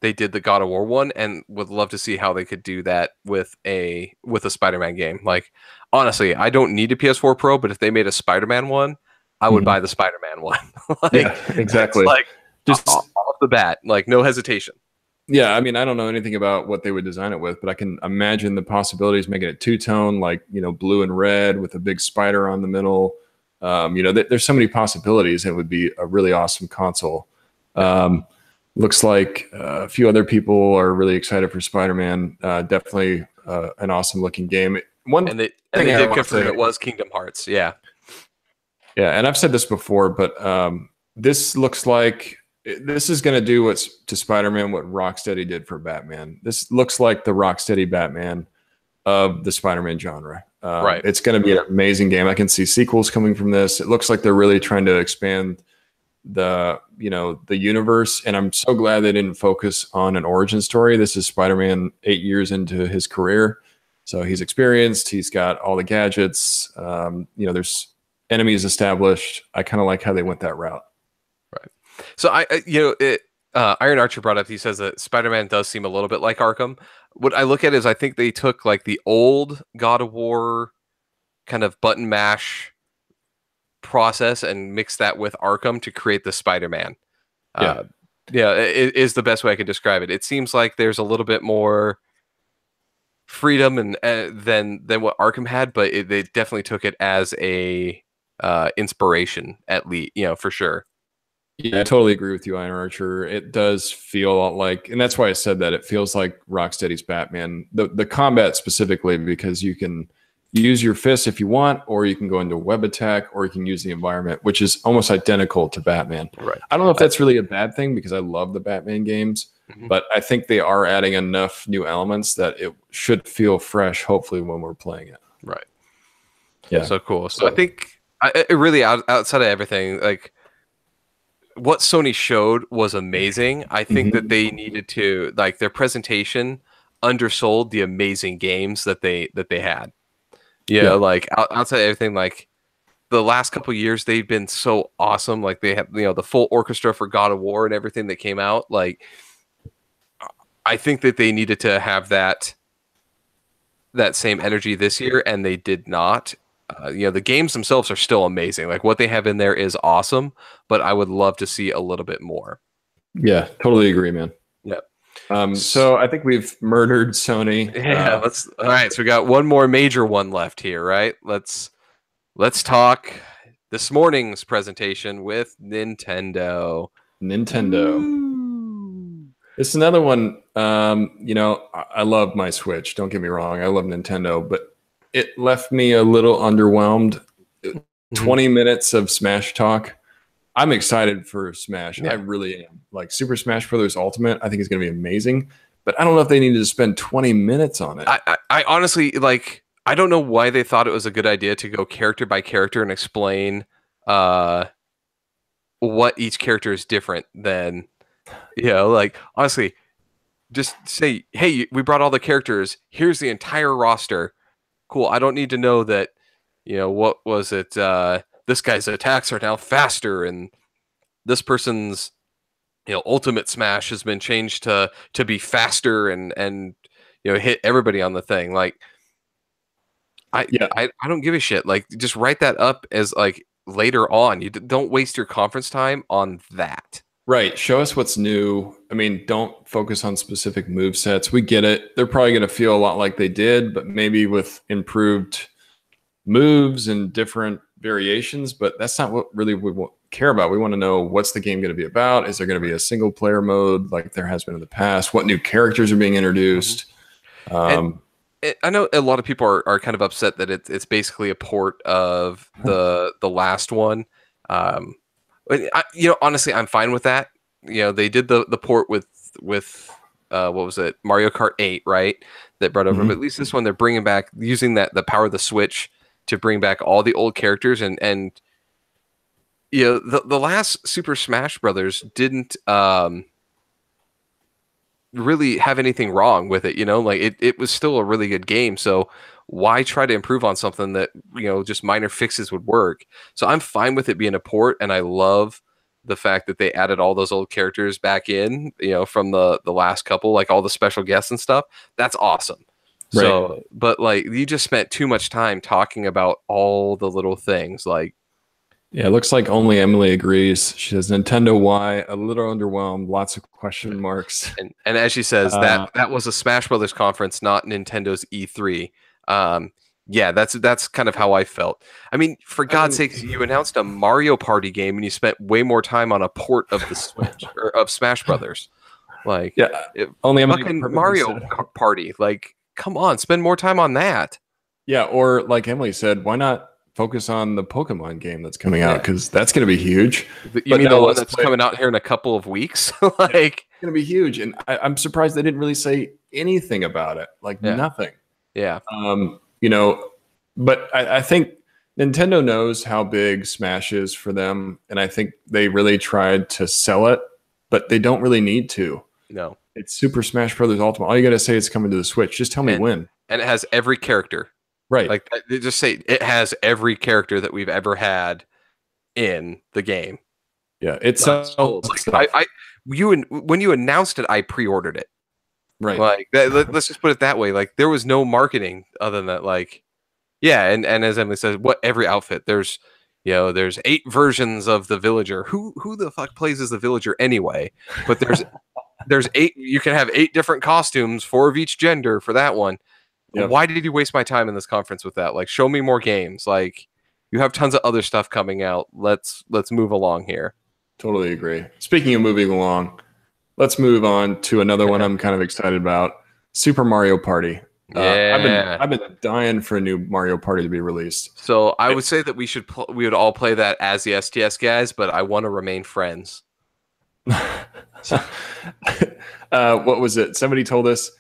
they did the God of War one, and would love to see how they could do that with a Spider-Man game. Like, honestly, I don't need a PS4 Pro, but if they made a Spider-Man one, I would buy the Spider-Man one. Yeah, exactly. Like, just off the bat, like, no hesitation. Yeah, I mean, I don't know anything about what they would design it with, but I can imagine the possibilities, making it two-tone, like, blue and red with a big spider on the middle. There's so many possibilities, and it would be a really awesome console. Looks like a few other people are really excited for Spider-Man. Definitely an awesome-looking game. And they did confirm it was Kingdom Hearts. Yeah. Yeah, and I've said this before, but this looks like this is going to do to Spider-Man what Rocksteady did for Batman. This looks like the Rocksteady Batman of the Spider-Man genre. Right. It's going to be an amazing game. I can see sequels coming from this. It looks like they're really trying to expand the universe, and I'm so glad they didn't focus on an origin story. This is Spider-Man 8 years into his career, so he's experienced. He's got all the gadgets. There's enemies established. I kind of like how they went that route. Right. So Iron Archer brought up. He says that Spider-Man does seem a little bit like Arkham. What I look at is I think they took like the old God of War kind of button mash process and mix that with Arkham to create the Spider-Man. It is the best way I could describe it. It seems like there's a little bit more freedom and than what Arkham had, but they definitely took it as a inspiration, at least, for sure. Yeah, I totally agree with you, Iron Archer. It does feel like, and that's why I said that, it feels like Rocksteady's Batman. The combat specifically, because you can use your fists if you want, or you can go into web attack, or you can use the environment, which is almost identical to Batman. Right. I don't know if that's really a bad thing, because I love the Batman games, Mhm. but I think they are adding enough new elements that it should feel fresh, hopefully, when we're playing it. Right. Yeah. So cool. So I think it really outside of everything, like what Sony showed was amazing. I think that Mhm. they needed to like their presentation undersold the amazing games that they had. Yeah, Yeah. like outside of everything, like the last couple years they've been so awesome. Like they have the full orchestra for God of War and everything that came out. Like I think that they needed to have that same energy this year, and they did not. The games themselves are still amazing. Like what they have in there is awesome, but I would love to see a little bit more. Yeah. Totally agree, man. Yeah. So I think we've murdered Sony. Yeah, let's all right, so we got one more major one left here, right? Let's talk this morning's presentation with Nintendo. Nintendo. Woo! It's another one. I love my Switch. Don't get me wrong. I love Nintendo, but it left me a little underwhelmed. Mhm. 20 minutes of Smash talk. I'm excited for Smash. I Yeah. really am. Like Super Smash Brothers Ultimate, I think is going to be amazing. But I don't know if they needed to spend 20 minutes on it. I honestly like I don't know why they thought it was a good idea to go character by character and explain uh what each character is different than like honestly just say, hey, we brought all the characters. Here's the entire roster. Cool. I don't need to know that, what was it? This guy's attacks are now faster, and this person's, ultimate smash has been changed to be faster and hit everybody on the thing. Like, I, Yeah, I don't give a shit. Like, just write that up as like later on. You don't waste your conference time on that. right. Show us what's new. I mean, don't focus on specific move sets. We get it. They're probably going to feel a lot like they did, but maybe with improved moves and different variations. But that's not what really we care about. We want to know, what's the game going to be about? Is there going to be a single player mode like there has been in the past? What new characters are being introduced? And Um, I know a lot of people are kind of upset that it's basically a port of the last one. Um, but honestly, I'm fine with that. They did the port with what was it, Mario Kart 8, right? That brought over, but mhm. at least this one they're bringing back using the power of the Switch to bring back all the old characters and the last Super Smash Brothers didn't really have anything wrong with it, like it was still a really good game. So why try to improve on something that, just minor fixes would work? So I'm fine with it being a port, and I love the fact that they added all those old characters back in, from the last couple, like all the special guests and stuff. That's awesome. Right. So, but like you just spent too much time talking about all the little things, like Yeah, it looks like only Emily agrees. She says Nintendo Y, a little underwhelmed, lots of question marks. and as she says, Uh, that was a Smash Brothers conference, not Nintendo's E3. Um, yeah, that's kind of how I felt. I mean, for I God's mean, sakes, you announced a Mario Party game and you spent way more time on a port of the Switch or of Smash Brothers. Like, yeah, it, only Emily fucking perfectly Mario said. Party. Like, come on, spend more time on that. Yeah, or like Emily said, why not focus on the Pokemon game that's coming out? Yeah. Because that's going to be huge. You But mean the no, one let's that's play. coming out here in a couple of weeks? Yeah, Like, it's going to be huge. And I'm surprised they didn't really say anything about it. Like yeah, nothing. yeah. Um, you know, but I think Nintendo knows how big Smash is for them. And I think they really tried to sell it, but they don't really need to. No. It's Super Smash Brothers Ultimate. All you got to say is coming to the Switch. Just tell me And when. and it has every character. Right. Like they just say it has every character that we've ever had in the game. Yeah. It Done, sells sold. Like stuff. when you announced it, I pre-ordered it. Right. Like let's just put it that way. Like there was no marketing other than that. Like yeah, and as Emily says, what every outfit there's 8 versions of the villager. Who the fuck plays as the villager anyway? But there's 8. You can have 8 different costumes, 4 of each gender for that one. Yep. Why did you waste my time in this conference with that? Like, show me more games. Like, you have tons of other stuff coming out. Let's move along here. Totally agree. Speaking of moving along, let's move on to another one I'm kind of excited about. Super Mario Party. Yeah. I've been dying for a new Mario Party to be released. So I would say that we would all play that as the STS guys, but I want to remain friends. What was it? Somebody told us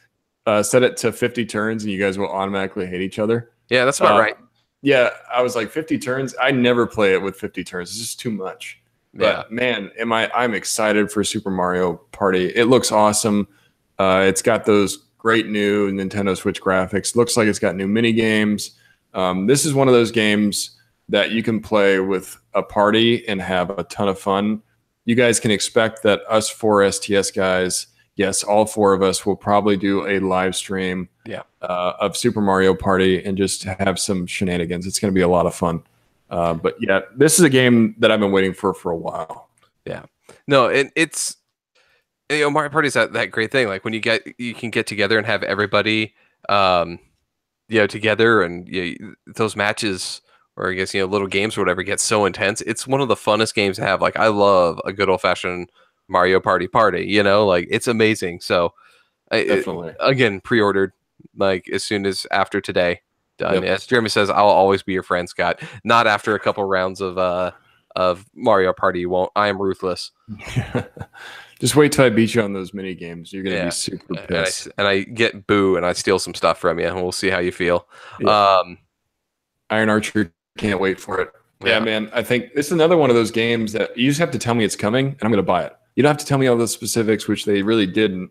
set it to 50 turns and you guys will automatically hate each other. Yeah, that's about right. Yeah, I was like 50 turns. I never play it with 50 turns. It's just too much. But man, I'm excited for Super Mario Party. It looks awesome. It's got those great new Nintendo Switch graphics. Looks like it's got new mini games. This is one of those games that you can play with a party and have a ton of fun. You guys can expect that us four STS guys, yes, all four of us will probably do a live stream of Super Mario Party and just have some shenanigans. It's going to be a lot of fun. But yeah, this is a game that I've been waiting for a while. Yeah. No, it's Mario Party is that great thing. Like when you can get together and have everybody together, and those matches, or I guess little games or whatever, get so intense. It's one of the funnest games to have. Like I love a good old fashioned Mario Party. Like it's amazing. So Definitely. Again, pre-ordered like as soon as after today. Done. Yep. As Jeremy says, I'll always be your friend, Scott. Not after a couple rounds of Mario Party. You won't. I am ruthless. Just wait till I beat you on those mini games. You're gonna be super pissed. And I get boo and I steal some stuff from you, and we'll see how you feel. Yeah. Iron Archer, can't wait for it. Yeah, man. I think this is another one of those games that you just have to tell me it's coming, and I'm gonna buy it. You don't have to tell me all the specifics, which they really didn't.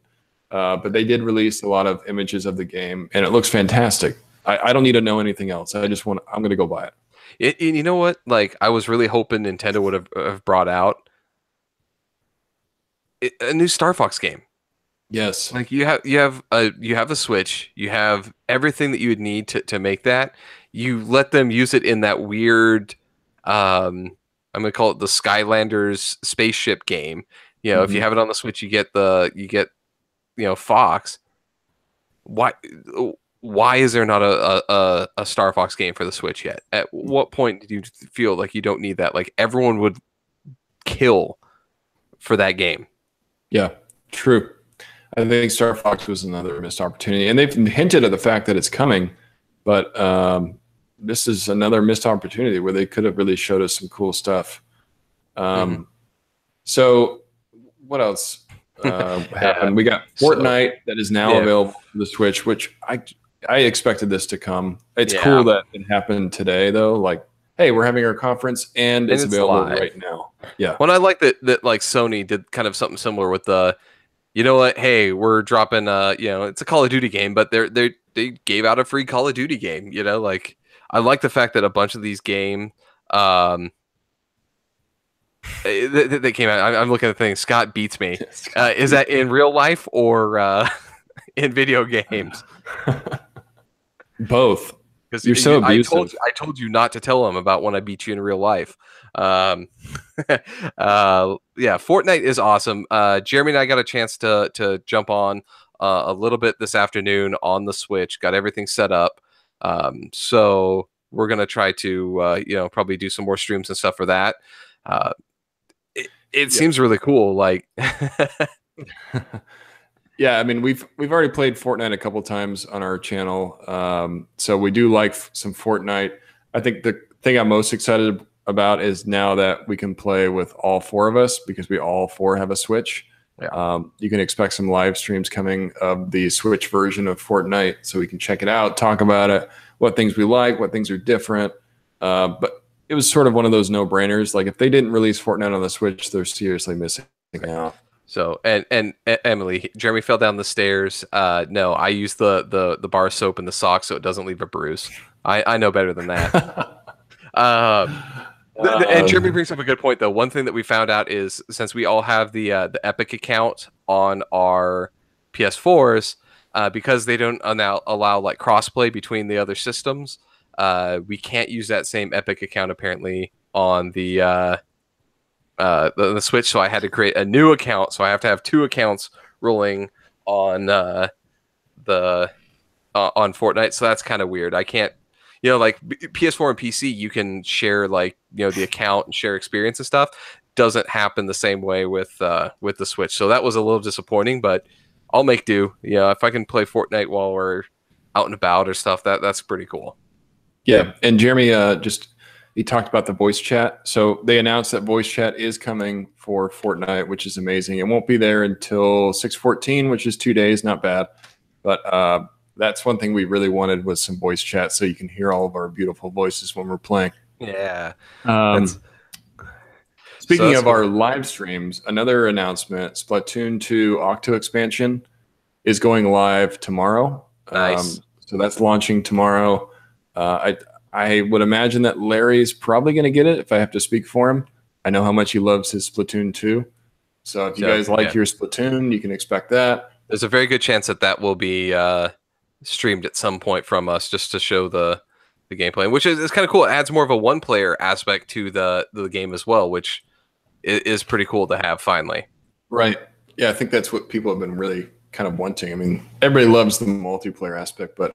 But they did release a lot of images of the game, and it looks fantastic. I don't need to know anything else. I'm going to go buy it. You know what? Like, I was really hoping Nintendo would have brought out a new Star Fox game. Yes. Like you have a Switch. You have everything that you would need to make that. You let them use it in that weird, I'm going to call it the Skylanders spaceship game. If you have it on the Switch, you get Fox. Why is there not a Star Fox game for the Switch yet? At what point did you feel like you don't need that? Like everyone would kill for that game. Yeah, true. I think Star Fox was another missed opportunity, and they've hinted at the fact that it's coming, but this is another missed opportunity where they could have really showed us some cool stuff. So what else happened? We got Fortnite that is now available for the Switch, which I expected this to come. It's cool that it happened today, though. Like, hey, we're having our conference and it's available right now. Yeah. Well, I like that like Sony did kind of something similar with the, you know what? Hey, we're dropping it's a Call of Duty game, but they gave out a free Call of Duty game. Like I like the fact that a bunch of these games they came out. I'm looking at things. Scott beats me. Is that in real life or in video games? Both. Because you're so abusive. I told you not to tell him about when I beat you in real life. Fortnite is awesome. Jeremy and I got a chance to jump on a little bit this afternoon on the Switch. Got everything set up. So we're gonna try to probably do some more streams and stuff for that. It seems really cool. Like. Yeah, I mean we've already played Fortnite a couple times on our channel, so we do like some Fortnite. I think the thing I'm most excited about is now that we can play with all four of us because we all four have a Switch. Yeah. You can expect some live streams coming of the Switch version of Fortnite, so we can check it out, talk about it, what things we like, what things are different. But it was sort of one of those no-brainers. Like if they didn't release Fortnite on the Switch, they're seriously missing out. So and Emily, Jeremy fell down the stairs. No, I use the bar soap and the socks so it doesn't leave a bruise. I know better than that. And Jeremy brings up a good point though. One thing that we found out is since we all have the Epic account on our PS4s, because they don't allow like crossplay between the other systems, we can't use that same Epic account apparently on the Switch, so I had to create a new account. So I have to have two accounts rolling on on Fortnite. So that's kind of weird. I can't, like PS4 and PC, you can share like the account and share experience and stuff. Doesn't happen the same way with the Switch. So that was a little disappointing, but I'll make do. If I can play Fortnite while we're out and about or stuff, that's pretty cool. Yeah, and Jeremy, just he talked about the voice chat. So they announced that voice chat is coming for Fortnite, which is amazing. It won't be there until 6/14, which is 2 days, not bad. But that's one thing we really wanted was some voice chat, so you can hear all of our beautiful voices when we're playing. Yeah. Um, So Speaking that's of cool. our live streams, another announcement: Splatoon 2 Octo expansion is going live tomorrow. Nice. So that's launching tomorrow. I would imagine that Larry's probably going to get it if I have to speak for him. I know how much he loves his Splatoon 2. So if you So guys like yeah, your Splatoon, you can expect that. there's a very good chance that that will be streamed at some point from us, just to show the gameplay, which is kind of cool. It adds more of a one player aspect to the game as well, which is pretty cool to have finally. Right. Yeah, I think that's what people have been really kind of wanting. I mean, everybody loves the multiplayer aspect, but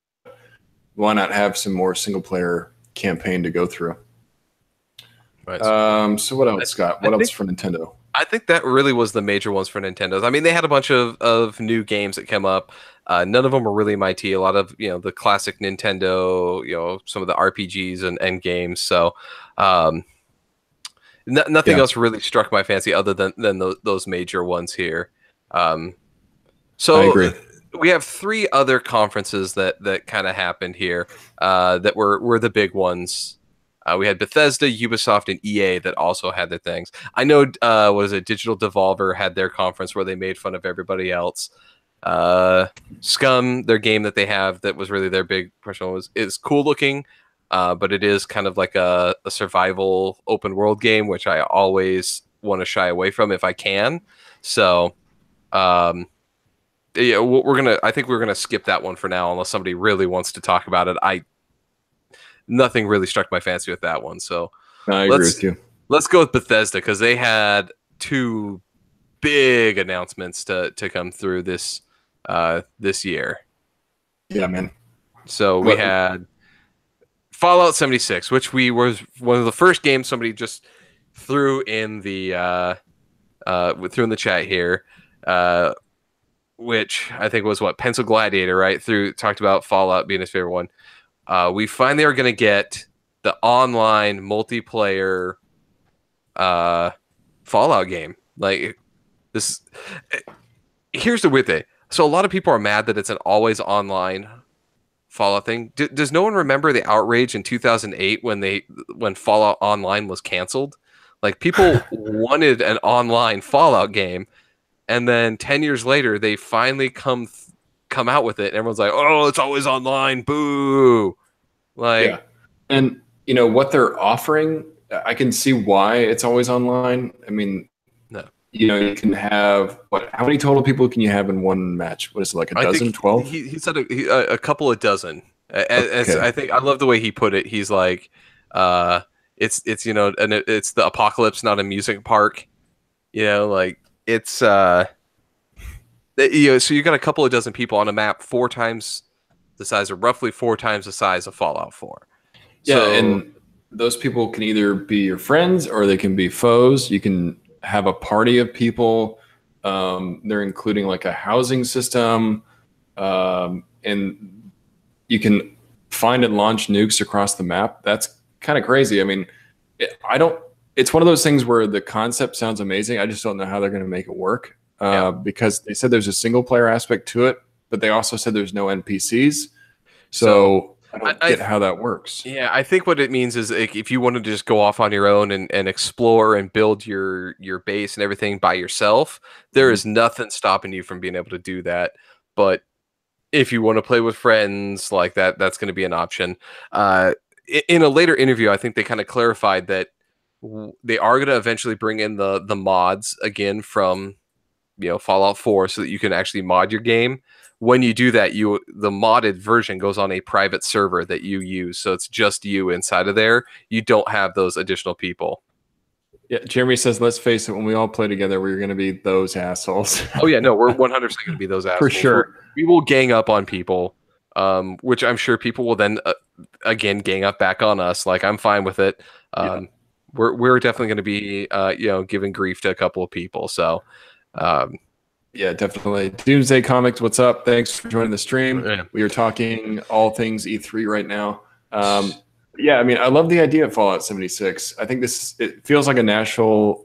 why not have some more single player campaign to go through? Right. So what else, Scott? What else for Nintendo? I think that really was the major ones for Nintendo. I mean, they had a bunch of new games that came up. None of them were really my tea. A lot of, the classic Nintendo, some of the RPGs and games. So nothing Yeah. else really struck my fancy other than those major ones here. So I agree. we have three other conferences that kind of happened here that were the big ones. We had Bethesda, Ubisoft, and EA that also had their things. I know, was it Digital Devolver had their conference where they made fun of everybody else. Scum, their game that they have that was really their big question is cool looking, but it is kind of like a survival open world game, which I always want to shy away from if I can. So, yeah, I think we're gonna skip that one for now, unless somebody really wants to talk about it. Nothing really struck my fancy with that one. So I agree let's with you. let's go with Bethesda because they had two big announcements to come through this year. Yeah, man. So we had Fallout 76, which was one of the first games somebody just threw in the chat here, which I think was Pencil Gladiator, right? Talked about Fallout being his favorite one. We finally are going to get the online multiplayer Fallout game. Like this. Here's the weird thing. So a lot of people are mad that it's an always online Fallout thing. Does no one remember the outrage in 2008 when Fallout Online was canceled? Like people wanted an online Fallout game, and then 10 years later they finally come out with it, and everyone's like, "Oh, it's always online, boo!" Like, yeah, and what they're offering, I can see why it's always online. I mean, no, you can have how many total people can you have in one match? What is it, like a dozen, 12? He said a couple of dozen. Okay. I think I love the way he put it. He's like, it's and it's the apocalypse, not a music park. Like it's so you got a couple of dozen people on a map, roughly four times the size of Fallout 4. Yeah, So, and those people can either be your friends or they can be foes. You can have a party of people. They're including like a housing system, and you can find and launch nukes across the map. That's kind of crazy. I mean, it's one of those things where the concept sounds amazing. I just don't know how they're going to make it work. Because they said there's a single player aspect to it, but they also said there's no NPCs. So I don't get how that works. Yeah, I think what it means is like, if you wanted to just go off on your own and explore and build your base and everything by yourself, there is nothing stopping you from being able to do that. But if you want to play with friends like that, that's going to be an option. In a later interview, I think they kind of clarified that they are going to eventually bring in the mods again from Fallout 4 so that you can actually mod your game. When you do that, the modded version goes on a private server that you use, so it's just you inside of there. You don't have those additional people. Yeah, Jeremy says, let's face it, when we all play together, we're going to be those assholes. Oh yeah, no, we're 100% going to be those assholes. For sure. We will gang up on people, which I'm sure people will then again gang up back on us. Like, I'm fine with it. We're definitely going to be giving grief to a couple of people. So yeah, definitely. Doomsday Comics, what's up? Thanks for joining the stream. Yeah. We are talking all things E3 right now. Yeah, I mean, I love the idea of Fallout 76. I think it feels like a natural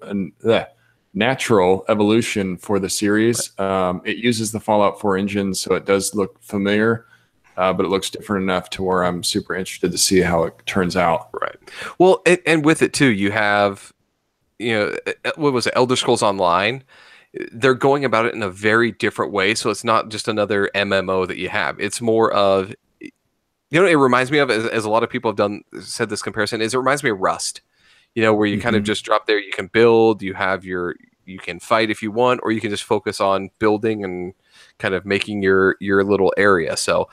evolution for the series. It uses the Fallout 4 engine, so it does look familiar, but it looks different enough to where I'm super interested to see how it turns out. Right. Well, and with it too, you have, what was it, Elder Scrolls Online? They're going about it in a very different way. So it's not just another MMO that you have. It's more of, it reminds me of, as a lot of people have said this comparison, is it reminds me of Rust, where you kind of Mhm. just drop there, you can build, you can fight if you want, or you can just focus on building and kind of making your little area. So,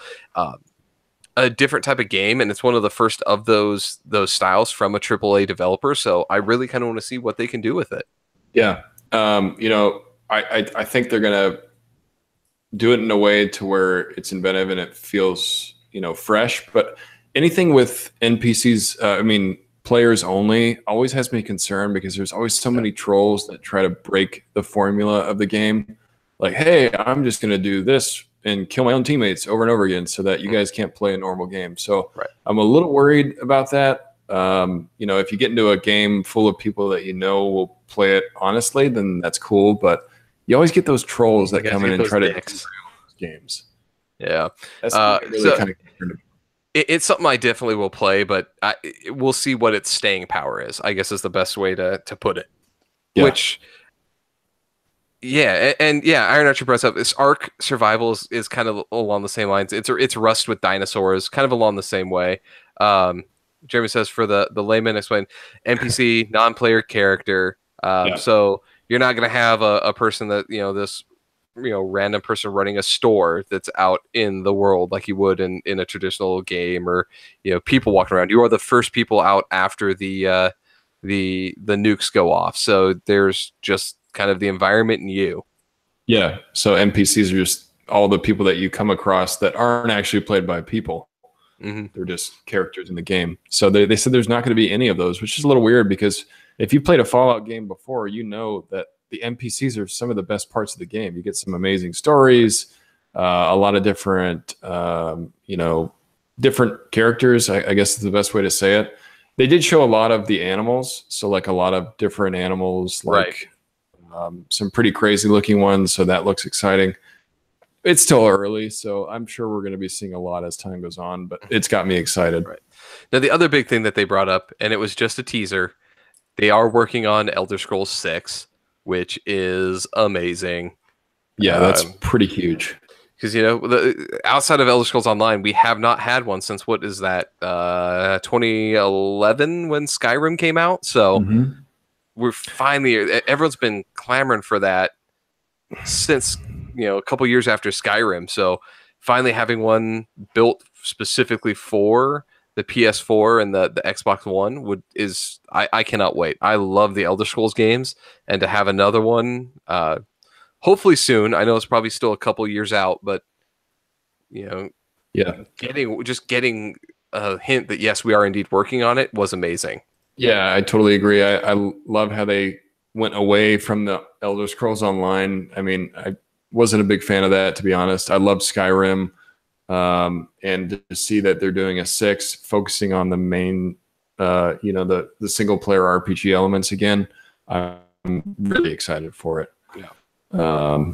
a different type of game, and it's one of the first of those styles from a AAA developer. So I really kind of want to see what they can do with it. Yeah. I think they're gonna do it in a way to where it's inventive and it feels, fresh. But anything with NPCs, I mean, players only, always has me concerned because there's always so many trolls that try to break the formula of the game. Like, hey, I'm just gonna do this and kill my own teammates over and over again so that you guys can't play a normal game. So Right. I'm a little worried about that. If you get into a game full of people that will play it honestly, then that's cool. But you always get those trolls that You guys come in get and those try to dicks. games. Yeah. That's really So kind of concerned about. it's something I definitely will play, but we'll see what its staying power is, I guess, is the best way to put it. Yeah. Which, yeah, and yeah, Iron Archer press up. This Ark Survival is kind of along the same lines. It's Rust with dinosaurs, kind of along the same way. Um, Jeremy says for the layman explain NPC non-player character. Yeah. So you're not going to have a person that this random person running a store that's out in the world like you would in a traditional game, or people walking around. You are the first people out after the nukes go off. So there's just kind of the environment and you. Yeah. So NPCs are just all the people that you come across that aren't actually played by people. Mm-hmm. They're just characters in the game. So they said there's not going to be any of those, which is a little weird because if you played a Fallout game before, you know that the NPCs are some of the best parts of the game. You get some amazing stories, a lot of different, different characters, I guess is the best way to say it. They did show a lot of the animals. So like a lot of different animals, like some pretty crazy looking ones. So that looks exciting. It's still early, so I'm sure we're going to be seeing a lot as time goes on, but it's got me excited. Right. Now, the other big thing that they brought up, and it was just a teaser, they are working on Elder Scrolls 6, which is amazing. Yeah, that's pretty huge. Because, outside of Elder Scrolls Online, we have not had one since, what is that, 2011 when Skyrim came out? So we're finally, everyone's been clamoring for that since a couple years after Skyrim. So finally having one built specifically for the PS4 and the Xbox One I cannot wait. I love the Elder Scrolls games, and to have another one hopefully soon. I know it's probably still a couple years out, but yeah, getting a hint that yes, we are indeed working on it was amazing. Yeah, I totally agree. I love how they went away from the Elder Scrolls Online. I mean, I wasn't a big fan of that, to be honest. I love Skyrim, and to see that they're doing a 6 focusing on the main, the single player RPG elements again. I'm really excited for it. Yeah.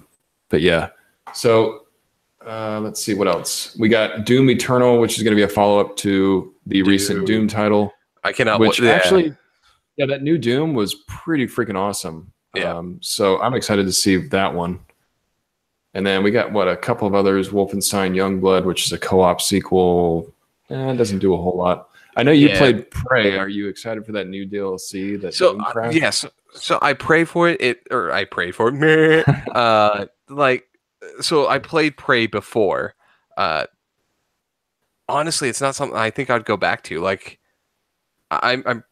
But yeah, so let's see what else we got. Doom Eternal, which is going to be a follow up to the recent Doom title. I cannot. Which actually, yeah, that new Doom was pretty freaking awesome. Yeah. So I'm excited to see that one. And then we got a couple of others: Wolfenstein Youngblood, which is a co-op sequel. It doesn't do a whole lot. I know you played Prey. Are you excited for that new DLC? Yes. So I prayed for it. I prayed for it. So I played Prey before. Honestly, it's not something I think I'd go back to. Like, I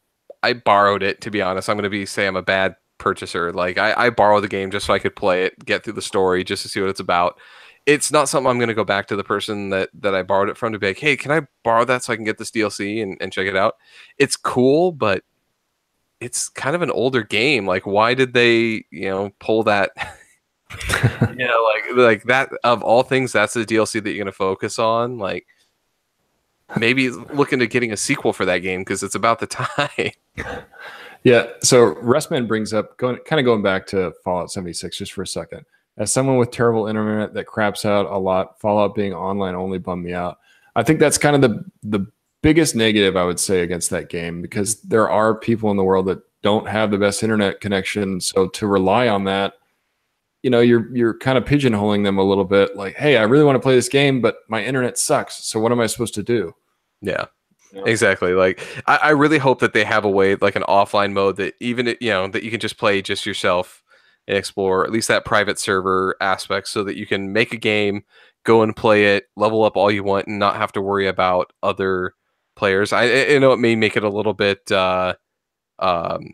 borrowed it, to be honest. I'm going to say I'm a bad purchaser. Like, I borrowed the game just so I could play it, get through the story, just to see what it's about. It's not something I'm going to go back to the person that I borrowed it from to be like, hey, can I borrow that so I can get this DLC and check it out? It's cool, but it's kind of an older game. Like, why did they, pull that? Like that, of all things, that's the DLC that you're going to focus on. Like, maybe look into getting a sequel for that game because it's about the time. Yeah. So Restman brings up going back to Fallout 76 just for a second. As someone with terrible internet that craps out a lot, Fallout being online only bummed me out. I think that's kind of the biggest negative I would say against that game because there are people in the world that don't have the best internet connection. So to rely on that, you're kind of pigeonholing them a little bit. Like, hey, I really want to play this game, but my internet sucks. So what am I supposed to do? Yeah. You know? Exactly. Like I really hope that they have a way, like an offline mode that even that you can just play just yourself and explore at least that private server aspect, so that you can make a game, go and play it, level up all you want, and not have to worry about other players. I know it may make it a little bit um,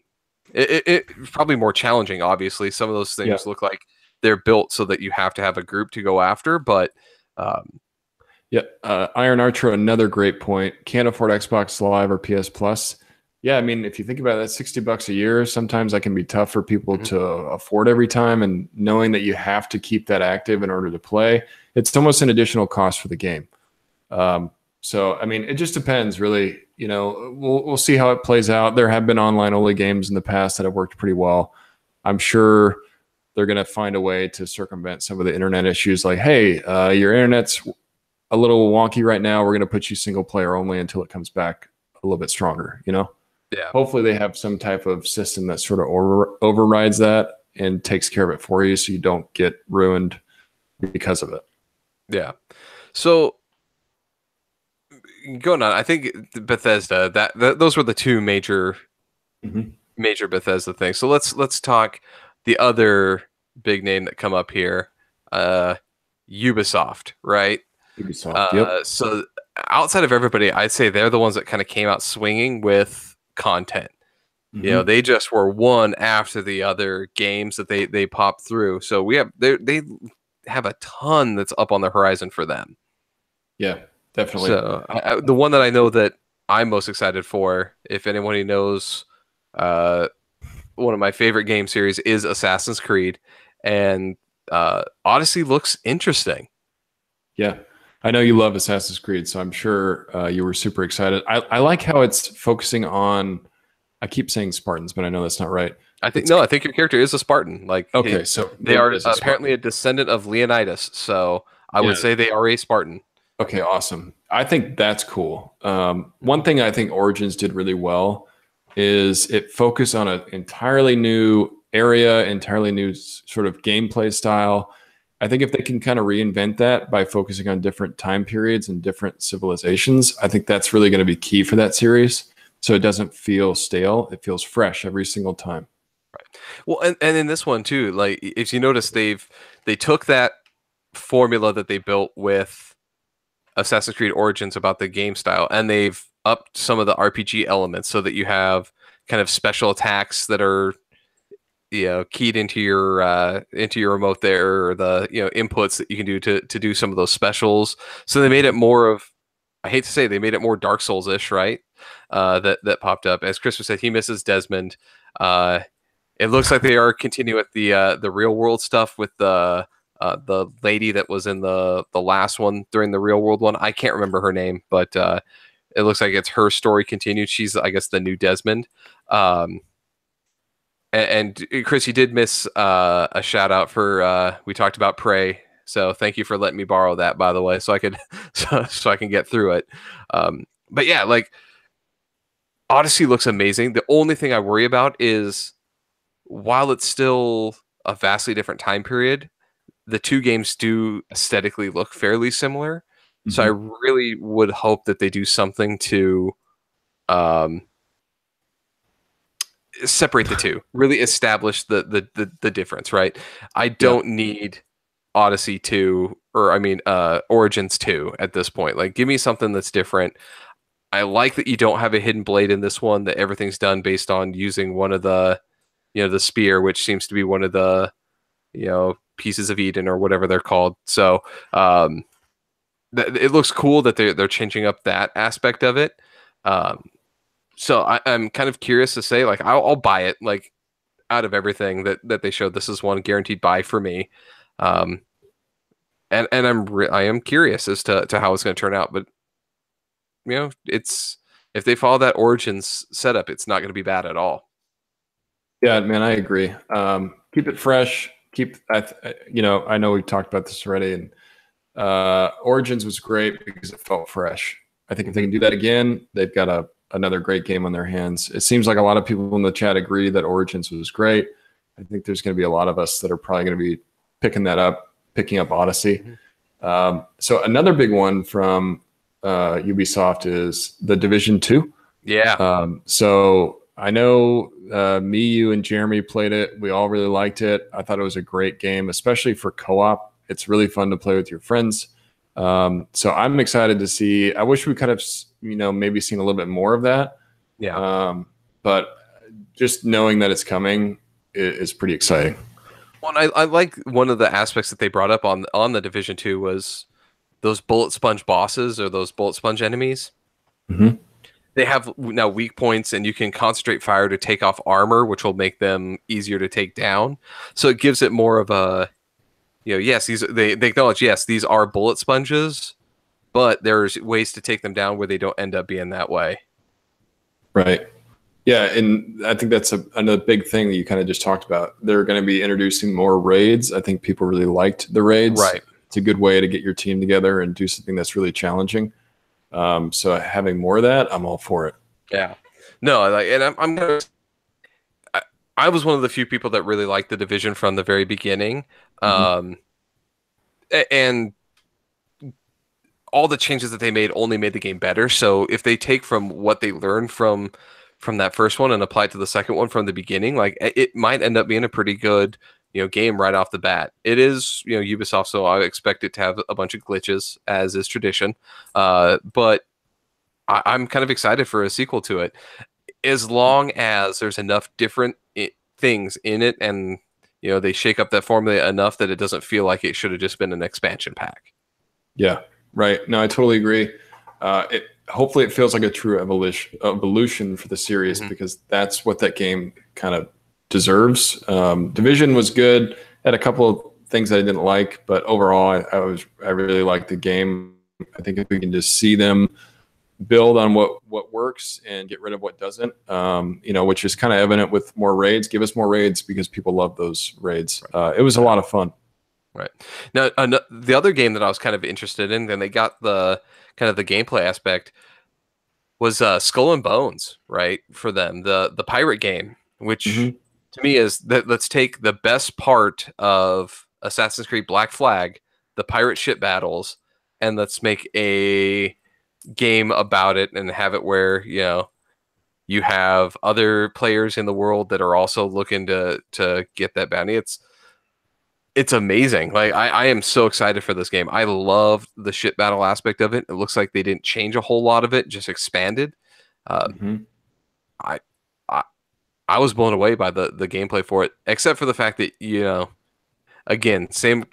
it's probably more challenging. Obviously, some of those Yeah. things look like they're built so that you have to have a group to go after, but um, Yeah, Iron Archer, another great point. Can't afford Xbox Live or PS Plus. Yeah, I mean, if you think about it, that's $60 a year. Sometimes that can be tough for people mhm. to afford every time, and knowing that you have to keep that active in order to play, it's almost an additional cost for the game. So, I mean, it just depends, really. We'll see how it plays out. There have been online only games in the past that have worked pretty well. I'm sure they're going to find a way to circumvent some of the internet issues, like, hey, your internet's a little wonky right now. We're going to put you single player only until it comes back a little bit stronger. Yeah, Hopefully they have some type of system that sort of overrides that and takes care of it for you so you don't get ruined because of it. yeah. So going on, I think Bethesda that those were the two Mm-hmm. major Bethesda things. So let's talk the other big name that come up here, uh, Ubisoft, right? Ubisoft. Yep. So outside of everybody, I'd say they're the ones that kind of came out swinging with content. Mm-hmm. They just were one after the other games that they popped through. So they have a ton that's up on the horizon for them. Yeah, definitely. So the one that I know that I'm most excited for, if anyone who knows, uh, one of my favorite game series is Assassin's Creed, and Odyssey looks interesting. Yeah. I know you love Assassin's Creed, so I'm sure you were super excited. I like how it's focusing on, I keep saying Spartans, but I know that's not right. I think It's no, I think your character is a Spartan. Like okay, so they it are is a apparently Spartan. a descendant of Leonidas, so I would Yeah. say they are a Spartan. Okay, awesome. I think that's cool. One thing I think Origins did really well is it focused on an entirely new area, entirely new sort of gameplay style. I think if they can kind of reinvent that by focusing on different time periods and different civilizations, I think that's really going to be key for that series. So it doesn't feel stale; it feels fresh every single time. Well, and in this one too, like if you notice, they took that formula that they built with Assassin's Creed Origins about the game style, and they've upped some of the RPG elements so that you have kind of special attacks that are keyed into your remote there, or the inputs that you can do to do some of those specials. So they made it more of, I hate to say, they made it more Dark Souls ish, right? That popped up. As Christopher said, he misses Desmond. Uh, it looks like they are continuing with the real world stuff with the lady that was in the last one during the real world one. I can't remember her name, but it looks like it's her story continued. She's, I guess, the new Desmond. Um, and Chris, you did miss a shout out for we talked about Prey. So thank you for letting me borrow that, by the way, so I could so I can get through it. But yeah, like Odyssey looks amazing. The only thing I worry about is, while it's still a vastly different time period, the two games do aesthetically look fairly similar. So I Mhm. really would hope that they do something to um, separate the two, really establish the difference, right? I Yeah. don't need Odyssey 2, or I mean Origins 2 at this point. Like, give me something that's different. I like that you don't have a hidden blade in this one, that everything's done based on using one of the the spear, which seems to be one of the pieces of Eden or whatever they're called. So um it looks cool that they're changing up that aspect of it. Um, so I'm kind of curious to say, like, I'll buy it. Like, out of everything that they showed, this is one guaranteed buy for me. Um, and I am curious as to how it's going to turn out. But it's if they follow that Origins setup, it's not going to be bad at all. Yeah, man, I agree. Keep it fresh. I know we've talked about this already, and Origins was great because it felt fresh. I think if they can do that again, they've got another great game on their hands. It seems like a lot of people in the chat agree that Origins was great. I think there's going to be a lot of us that are probably going to be picking up Odyssey. So another big one from Ubisoft is the Division 2. Yeah. So I know me, you, and Jeremy played it. We all really liked it. I thought it was a great game, especially for co-op. It's really fun to play with your friends. So I'm excited to see. I wish we could have, maybe seen a little bit more of that. Yeah. But just knowing that it's coming is pretty exciting. Well, I like one of the aspects that they brought up on the Division 2 was those bullet sponge bosses or those bullet sponge enemies. Mm-hmm. They have now weak points, and you can concentrate fire to take off armor, which will make them easier to take down. So it gives it more of a, yes, they acknowledge, yes, these are bullet sponges, but there's ways to take them down where they don't end up being that way. Right. Yeah, and I think that's another big thing that you kind of just talked about. They're going to be introducing more raids. I think people really liked the raids. Right. It's a good way to get your team together and do something that's really challenging. So having more of that, I'm all for it. Yeah. No, I was one of the few people that really liked the Division from the very beginning. And all the changes that they made only made the game better. So if they take from what they learned from that first one and apply it to the second one from the beginning, like it might end up being a pretty good, game right off the bat. It is, Ubisoft, so I expect it to have a bunch of glitches, as is tradition. But I'm kind of excited for a sequel to it, as long as there's enough different things in it, and they shake up that formula enough that it doesn't feel like it should have just been an expansion pack. Yeah, right. No, I totally agree. Hopefully it feels like a true evolution for the series, because that's what that game kind of deserves. Division was good. Had a couple of things I didn't like, but overall, I really liked the game. I think if we can just see them build on what works and get rid of what doesn't, which is kind of evident with more raids. Give us more raids because people love those raids. It was a lot of fun. Right. Now, the other game that I was kind of interested in, and they got the kind of the gameplay aspect, was Skull and Bones, right? For them, the pirate game, which to me is that let's take the best part of Assassin's Creed Black Flag, the pirate ship battles, and let's make a game about it and have it where you have other players in the world that are also looking to get that bounty. It's amazing. Like I am so excited for this game. I love the ship battle aspect of it. It looks like they didn't change a whole lot of it, just expanded. I was blown away by the gameplay for it, except for the fact that again, same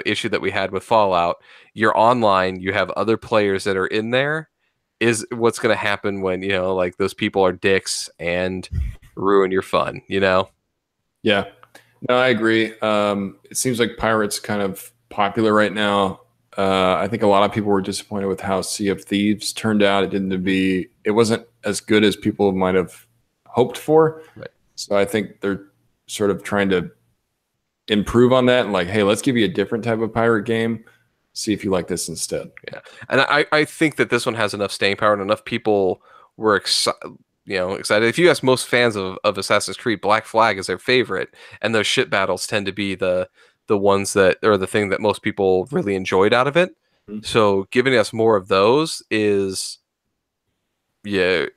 issue that we had with Fallout. You're online, you have other players that are in there. Is what's going to happen when like those people are dicks and ruin your fun. Yeah. No, I agree. It seems like Pirate's kind of popular right now. I think a lot of people were disappointed with how Sea of Thieves turned out. It wasn't as good as people might have hoped for. Right. So I think they're sort of trying to improve on that and like, hey, let's give you a different type of pirate game. See if you like this instead. Yeah. And I think that this one has enough staying power and enough people were excited. If you ask most fans of Assassin's Creed, Black Flag is their favorite, and those ship battles tend to be the ones that are the thing that most people really enjoyed out of it. So giving us more of those is, I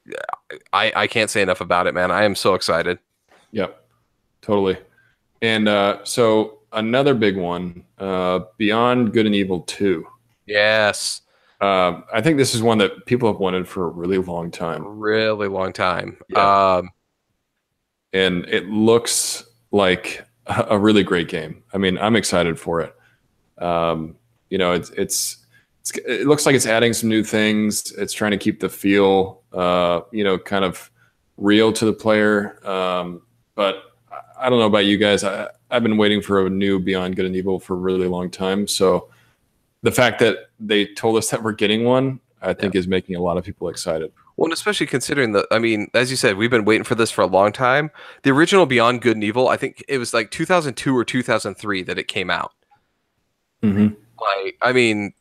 can't say enough about it, man. I am so excited. Yep, totally. And so another big one, Beyond Good and Evil 2. Yes. I think this is one that people have wanted for a really long time. Really long time. Yeah. And it looks like a really great game. I mean, I'm excited for it. It looks like it's adding some new things. It's trying to keep the feel, kind of real to the player. But I don't know about you guys. I've been waiting for a new Beyond Good and Evil for a really long time. So the fact that they told us that we're getting one, I think is making a lot of people excited. Well, and especially considering I mean, as you said, we've been waiting for this for a long time. The original Beyond Good and Evil, I think it was like 2002 or 2003 that it came out. Mm-hmm. Like, I mean,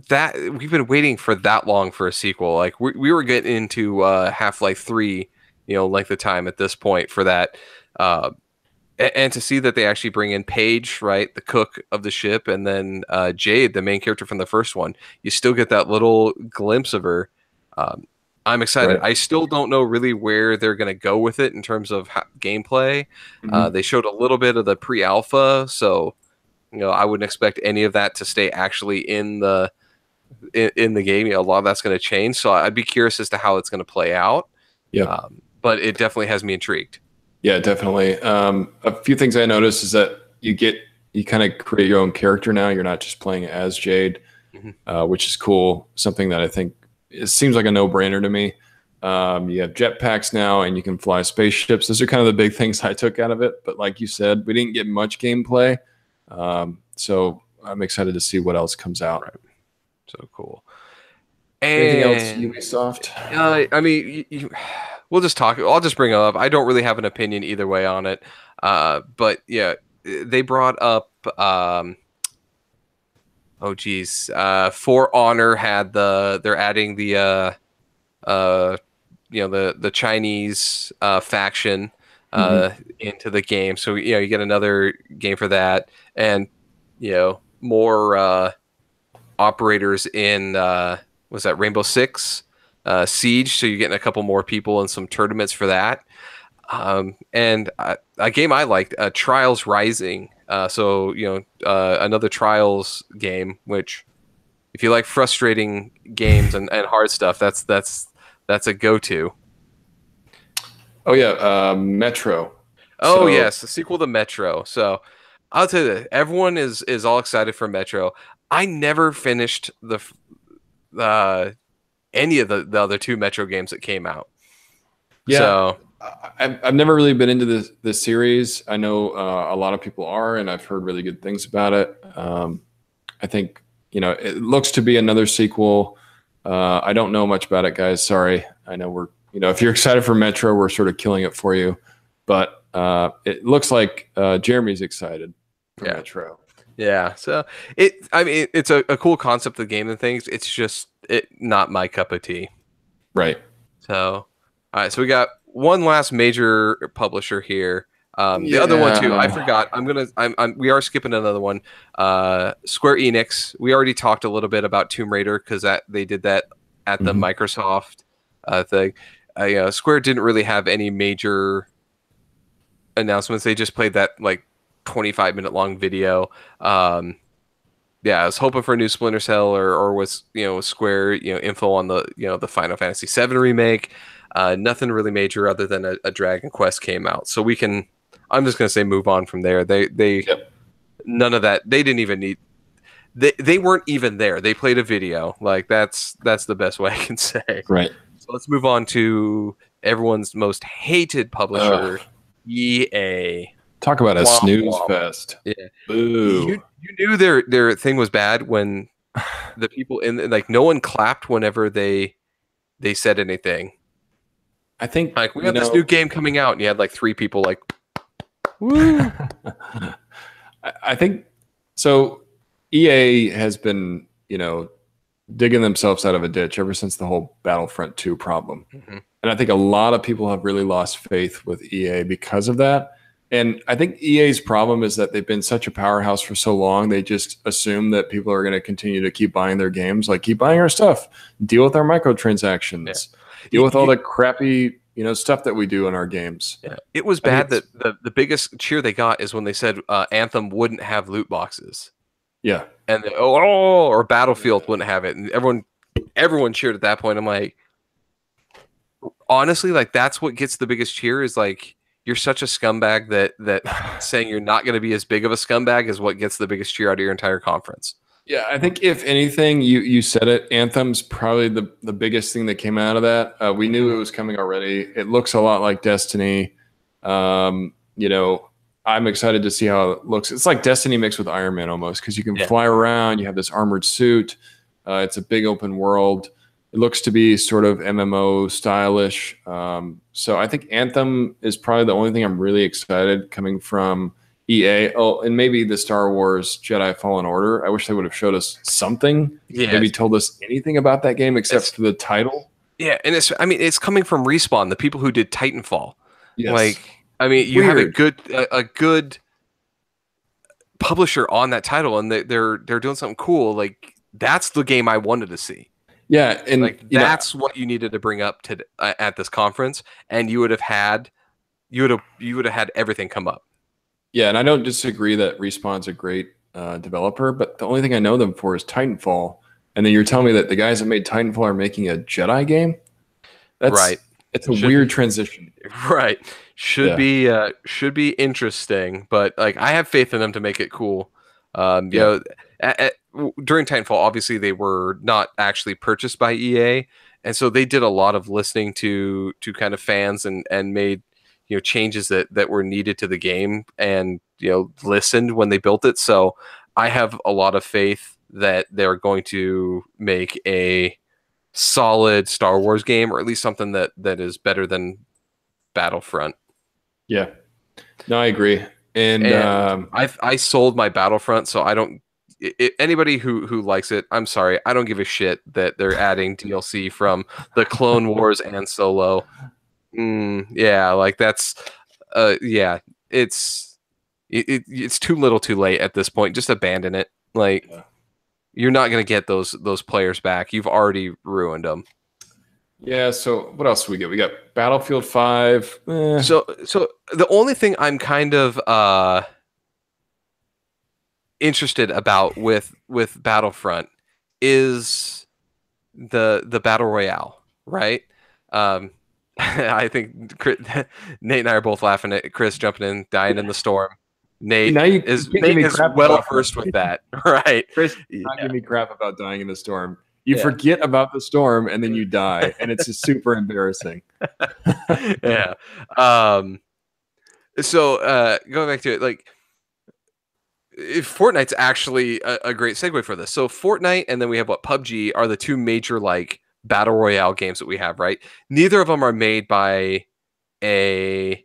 that we've been waiting for that long for a sequel. Like, we were getting into Half-Life 3, length of time at this point for that. And to see that they actually bring in Paige, right, the cook of the ship, and then Jade, the main character from the first one, you still get that little glimpse of her. I'm excited. Right. I still don't know really where they're going to go with it in terms of gameplay. Mm-hmm. They showed a little bit of the pre-alpha, so I wouldn't expect any of that to stay actually in the game. A lot of that's going to change, so I'd be curious as to how it's going to play out. Yeah, but it definitely has me intrigued. yeah, definitely. A few things I noticed is that you kind of create your own character now. You're not just playing as Jade, which is cool. Something that I think it seems like a no-brainer to me. You have jetpacks now, and you can fly spaceships. Those are kind of the big things I took out of it. But like you said, we didn't get much gameplay, so I'm excited to see what else comes out. Right. So cool. Anything else, Ubisoft? I mean, we'll just talk. I'll just bring it up. I don't really have an opinion either way on it. But yeah, they brought up. Oh geez, For Honor had they're adding the the Chinese faction into the game. So you get another game for that, and more operators in was that Rainbow Six Siege. So you're getting a couple more people and some tournaments for that. And a game I liked, Trials Rising. Another Trials game, which if you like frustrating games and hard stuff, that's a go-to. Oh yeah, Metro. Oh yes, the sequel to Metro. So I'll tell you, everyone is all excited for Metro. I never finished any of the other two Metro games that came out. Yeah. So I've never really been into this series. I know a lot of people are, and I've heard really good things about it. I think it looks to be another sequel. I don't know much about it, guys. Sorry. I know we're if you're excited for Metro, we're sort of killing it for you. But it looks like Jeremy's excited for Metro. Yeah. So it's a cool concept of the game and things. It's just not my cup of tea. Right. So all right. So we got one last major publisher here. The other one too, I forgot. We are skipping another one. Square Enix. We already talked a little bit about Tomb Raider because they did that at the Microsoft thing. Square didn't really have any major announcements. They just played that like 25-minute long video. I was hoping for a new Splinter Cell or was Square info on the Final Fantasy VII remake. Nothing really major other than a Dragon Quest came out. So I'm just gonna say move on from there. They none of that. They didn't even need. They weren't even there. They played a video. Like that's the best way I can say. Right. So let's move on to everyone's most hated publisher, EA. Talk about a snooze fest. Yeah. Boo. You knew their thing was bad when the people no one clapped whenever they said anything. I think like we have this new game coming out, and you had like 3 people like, woo. I think so. EA has been, digging themselves out of a ditch ever since the whole Battlefront 2 problem. And I think a lot of people have really lost faith with EA because of that. And I think EA's problem is that they've been such a powerhouse for so long. They just assume that people are going to continue to keep buying their games, like keep buying our stuff, deal with our microtransactions, deal with all the crappy, stuff that we do in our games. Yeah. It was bad that the biggest cheer they got is when they said Anthem wouldn't have loot boxes. Yeah. And or Battlefield wouldn't have it. And everyone cheered at that point. I'm like, honestly, like that's what gets the biggest cheer is like, you're such a scumbag that saying you're not going to be as big of a scumbag is what gets the biggest cheer out of your entire conference. Yeah, I think if anything, you said it. Anthem's probably the biggest thing that came out of that. We knew it was coming already. It looks a lot like Destiny. I'm excited to see how it looks. It's like Destiny mixed with Iron Man almost because you can fly around. You have this armored suit. It's a big open world. It looks to be sort of MMO stylish. So I think Anthem is probably the only thing I'm really excited coming from EA. Oh, and maybe the Star Wars Jedi Fallen Order. I wish they would have showed us something. Yeah, Maybe told us anything about that game except it's for the title. yeah, and it's coming from Respawn, the people who did Titanfall. Yes. Like, I mean, you have Weird. a good publisher on that title, and they're doing something cool. Like, that's the game I wanted to see. Yeah, and Like, that's what you needed to bring up to at this conference, and you would have had everything come up. yeah, and I don't disagree that Respawn's a great developer, but the only thing I know them for is Titanfall. And then you're telling me that the guys that made Titanfall are making a Jedi game? That's Right. It's a weird transition. Right. Yeah. Should be interesting, but like I have faith in them to make it cool. You Yeah. know, during Titanfall, obviously they were not actually purchased by EA, and so they did a lot of listening to kind of fans and made changes that were needed to the game, and listened when they built it. So I have a lot of faith that they're going to make a solid Star Wars game, or at least something that is better than Battlefront. Yeah. No, I agree. And I sold my Battlefront, so I don't. Anybody who likes it, I'm sorry, I don't give a shit that they're adding DLC from the Clone Wars and Solo. Yeah, like that's, yeah, it's too little, too late at this point. Just abandon it. Like, yeah. you're not gonna get those players back. You've already ruined them. Yeah, so what else do we get? We got Battlefield 5. So the only thing I'm kind of interested about with Battlefront is the battle royale, right? I think Nate and I are both laughing at Chris jumping in, dying in the storm. Nate Now you is can't give me crap well about versed with that, right? Chris, Yeah. not give me crap about dying in the storm. You Yeah. forget about the storm and then you die, and it's just super embarrassing. Yeah. So going back to it, like, Fortnite's actually a great segue for this. So Fortnite, and then we have PUBG are the two major like battle royale games that we have, right? Neither of them are made by a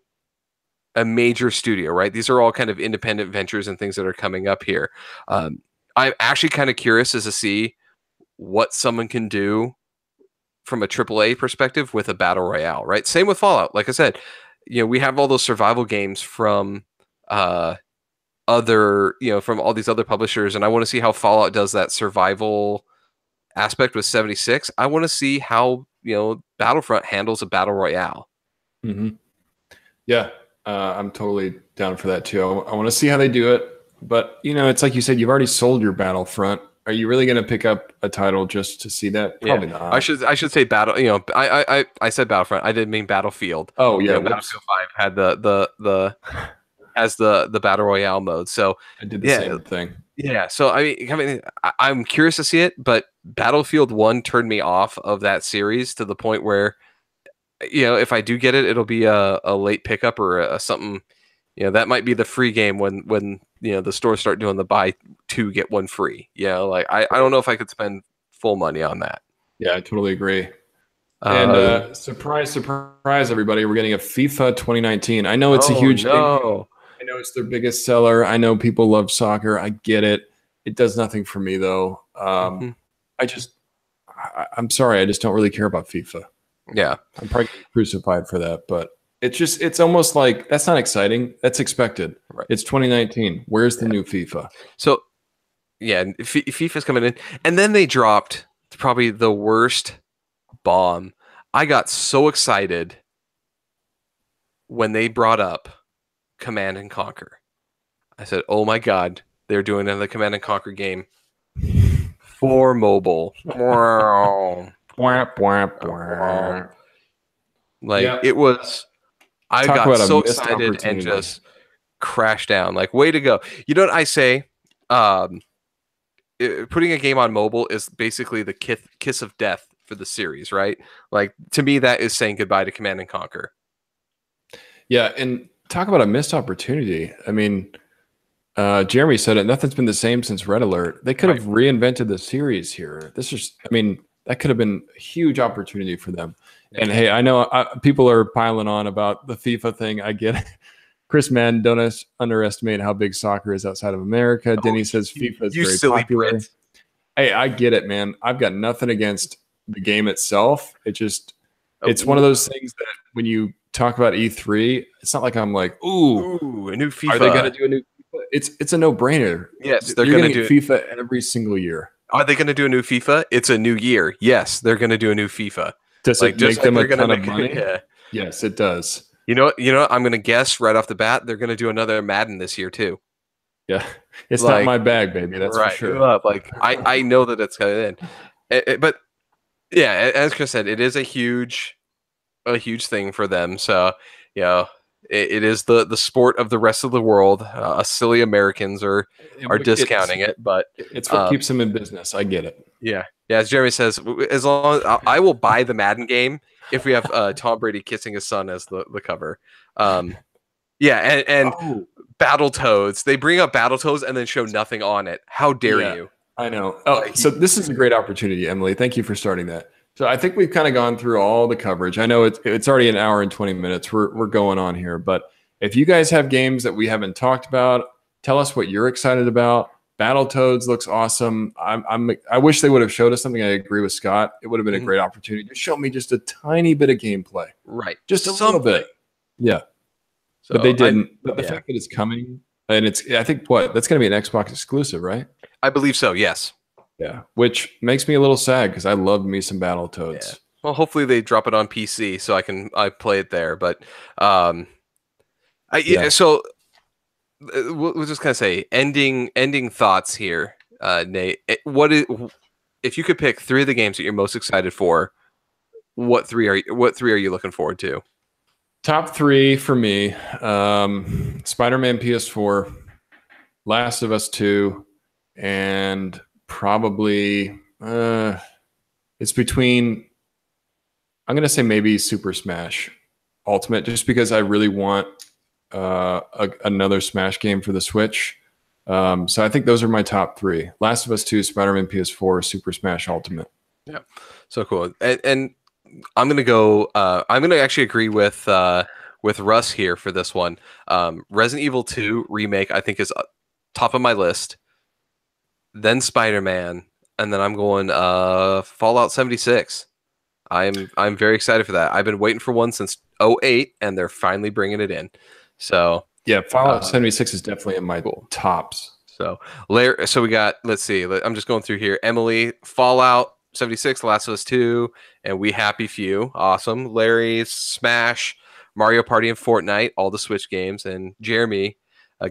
major studio, right? These are all kind of independent ventures and things that are coming up here. I'm actually kind of curious as to see what someone can do from a AAA perspective with a battle royale, right? Same with Fallout. Like I said, we have all those survival games from from all these other publishers, and I want to see how Fallout does that survival aspect with 76. I want to see how Battlefront handles a battle royale. Mm-hmm. Yeah, I'm totally down for that too. I want to see how they do it, but it's like you said, you've already sold your Battlefront. Are you really going to pick up a title just to see that? Probably not. I should say battle. I said Battlefront. I didn't mean Battlefield. Oh yeah, Battlefield 5 had the has the battle royale mode. So I did the same thing. Yeah. So I'm curious to see it, but Battlefield 1 turned me off of that series to the point where if I do get it, it'll be a late pickup or a something. That might be the free game when the stores start doing the buy two get one free. Like I don't know if I could spend full money on that. Yeah, I totally agree. And surprise, surprise, everybody, we're getting a FIFA 2019. I know it's a huge thing. I know it's their biggest seller. I know people love soccer. I get it. It does nothing for me though. I'm sorry. I just don't really care about FIFA. Yeah. I'm probably crucified for that, but it's almost like that's not exciting. That's expected. Right. It's 2019. Where's the new FIFA? So yeah, FIFA's coming in, and then they dropped probably the worst bomb. I got so excited when they brought up Command and Conquer. I said, "Oh my God, they're doing another Command and Conquer game for mobile." It was. I got so excited and just crashed down. Like, way to go! You know what I say? Putting a game on mobile is basically the kiss of death for the series, right? Like, to me, that is saying goodbye to Command and Conquer. Yeah, and talk about a missed opportunity. I mean, Jeremy said it. Nothing's been the same since Red Alert. They could Right. have reinvented the series here. This is, I mean, that could have been a huge opportunity for them. And hey, I know people are piling on about the FIFA thing. I get it. Chris Mann, don't underestimate how big soccer is outside of America. Denny says FIFA is You very silly popular. Brit. Hey, I get it, man. I've got nothing against the game itself. It's one of those things that when you talk about E3, it's not like I'm like, ooh, a new FIFA. are they going to do a new FIFA? It's a no-brainer. Yes, they're You're going going to to do get FIFA every single year. Are they going to do a new FIFA? It's a new year. Yes, they're going to do a new FIFA. Does it make them a ton of money? Yeah. Yes, it does. You know what? I'm going to guess right off the bat they're going to do another Madden this year too. Yeah, it's not my bag, baby. That's right, for sure. Like I know that it's coming in, but yeah, as Chris said, it is a huge thing for them. So it is the sport of the rest of the world. Us silly Americans are discounting it, but it's what keeps them in business. I get it. Yeah, as Jeremy says, as long as I will buy the Madden game if we have Tom Brady kissing his son as the cover. Yeah, and Battletoads. They bring up Battletoads and then show nothing on it. How dare you? I know. Oh, so this is a great opportunity, Emily. Thank you for starting that. So I think we've kind of gone through all the coverage. I know it's already an hour and 20 minutes. We're going on here, but if you guys have games that we haven't talked about, tell us what you're excited about. Battletoads looks awesome. I wish they would have showed us something. I agree with Scott. It would have been a great opportunity to show me just a tiny bit of gameplay. Right. Just a little bit. Yeah. So but they didn't. But the fact that it's coming, and I think that's going to be an Xbox exclusive, right? I believe so. Yes. Yeah, which makes me a little sad because I loved me some Battletoads. Yeah. Well, hopefully they drop it on PC so I play it there. But so we'll just kind of say ending thoughts here, Nate. If you could pick 3 of the games that you're most excited for? What three are you looking forward to? Top 3 for me: Spider-Man PS4, Last of Us 2, and probably it's between, I'm gonna say maybe Super Smash Ultimate, just because I really want another Smash game for the Switch. So I think those are my top 3: Last of Us 2, Spider-Man PS4, Super Smash Ultimate. Yeah, so cool. And I'm gonna go. I'm gonna actually agree with Russ here for this one. Resident Evil 2 remake I think is top of my list. Then Spider-Man, and then I'm going Fallout 76. I'm very excited for that. I've been waiting for one since 2008, and they're finally bringing it in. So yeah, Fallout 76 is definitely in my tops. So we got, let's see, I'm just going through here. Emily, Fallout 76, Last of Us 2, and We Happy Few. Awesome. Larry, Smash, Mario Party, and Fortnite, all the Switch games. And Jeremy,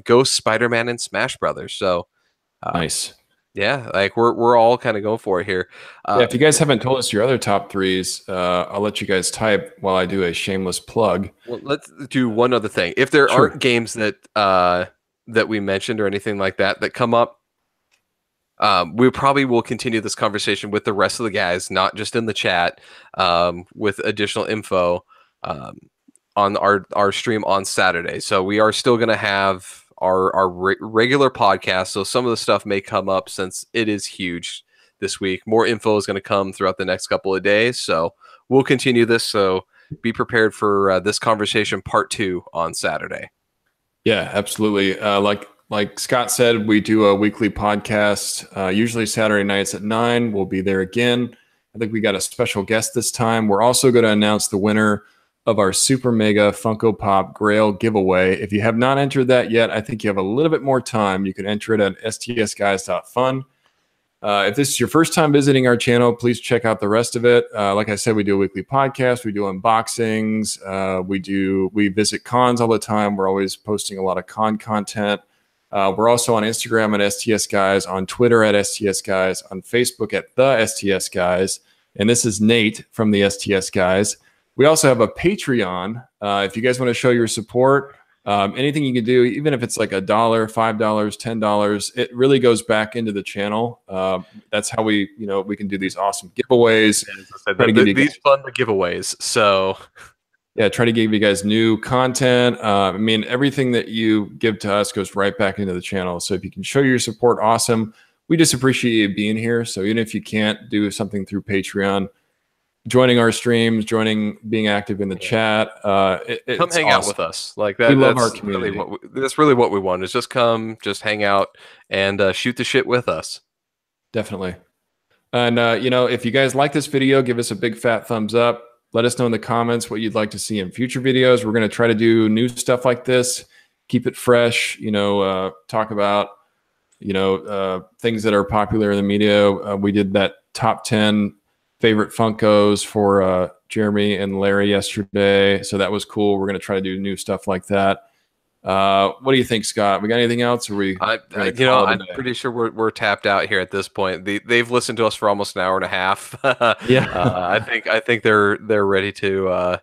Ghost, Spider-Man, and Smash Brothers. So nice. Yeah, like we're all kind of going for it here. If you guys haven't told us your other top 3s, I'll let you guys type while I do a shameless plug. Well, let's do one other thing. If there aren't games that that we mentioned or anything like that come up, we probably will continue this conversation with the rest of the guys, not just in the chat, with additional info on our stream on Saturday. So we are still going to have our regular podcast. So some of the stuff may come up since it is huge this week. More info is going to come throughout the next couple of days. So we'll continue this. So be prepared for this conversation part 2 on Saturday. Yeah, absolutely. Like Scott said, we do a weekly podcast, usually Saturday nights at 9. We'll be there again. I think we got a special guest this time. We're also going to announce the winner of our Super Mega Funko Pop Grail giveaway. If you have not entered that yet, I think you have a little bit more time. You can enter it at stsguys.fun. If this is your first time visiting our channel, please check out the rest of it. Like I said, we do a weekly podcast. We do unboxings. We visit cons all the time. We're always posting a lot of con content. We're also on Instagram at STS Guys, on Twitter at STS Guys, on Facebook at the STS Guys. And this is Nate from the STS Guys. We also have a Patreon. If you guys want to show your support, anything you can do, even if it's like $1, $5, $10, it really goes back into the channel. That's how we can do these awesome giveaways. These fun giveaways. So yeah, try to give you guys new content. I mean, everything that you give to us goes right back into the channel. So if you can show your support, awesome. We just appreciate you being here. So even if you can't do something through Patreon, joining our streams, being active in the chat, Come it's hang out awesome. with us. Like We that. love our That's really community. that's really what we want is just come, just hang out and shoot the shit with us. Definitely. And, you know, if you guys like this video, give us a big fat thumbs up. Let us know in the comments what you'd like to see in future videos. We're going to try to do new stuff like this, keep it fresh, you know, talk about, you know, things that are popular in the media. We did that top 10 favorite Funkos for Jeremy and Larry yesterday. So that was cool. We're going to try to do new stuff like that. What do you think, Scott? We got anything else? Or are we going to call it a I'm day? pretty sure we're tapped out here at this point. They've listened to us for almost an hour and a half. Yeah. I think they're ready to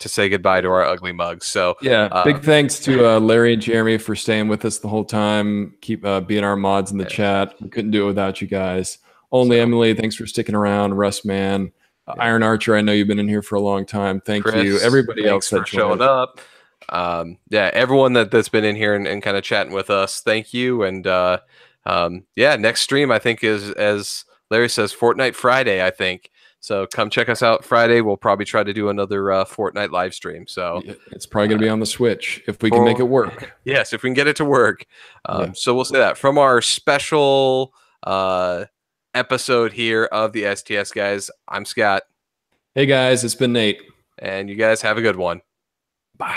say goodbye to our ugly mugs. So Yeah, big thanks to Larry and Jeremy for staying with us the whole time. Keep being our mods in the chat. We couldn't do it without you guys. Only So, Emily, thanks for sticking around. Russ, man, Iron Archer, I know you've been in here for a long time. Thank you. Chris, Everybody else thanks that for showing joined. up. Yeah, everyone that's been in here and kind of chatting with us, thank you. And yeah, next stream I think is, as Larry says, Fortnite Friday, I think. So come check us out Friday. We'll probably try to do another Fortnite live stream. So It's probably going to be on the Switch if we can make it work. yes, if we can get it to work. Yeah. So we'll say that from our special episode here of the STS guys. I'm Scott, Hey guys, it's been Nate. and you guys have a good one. Bye.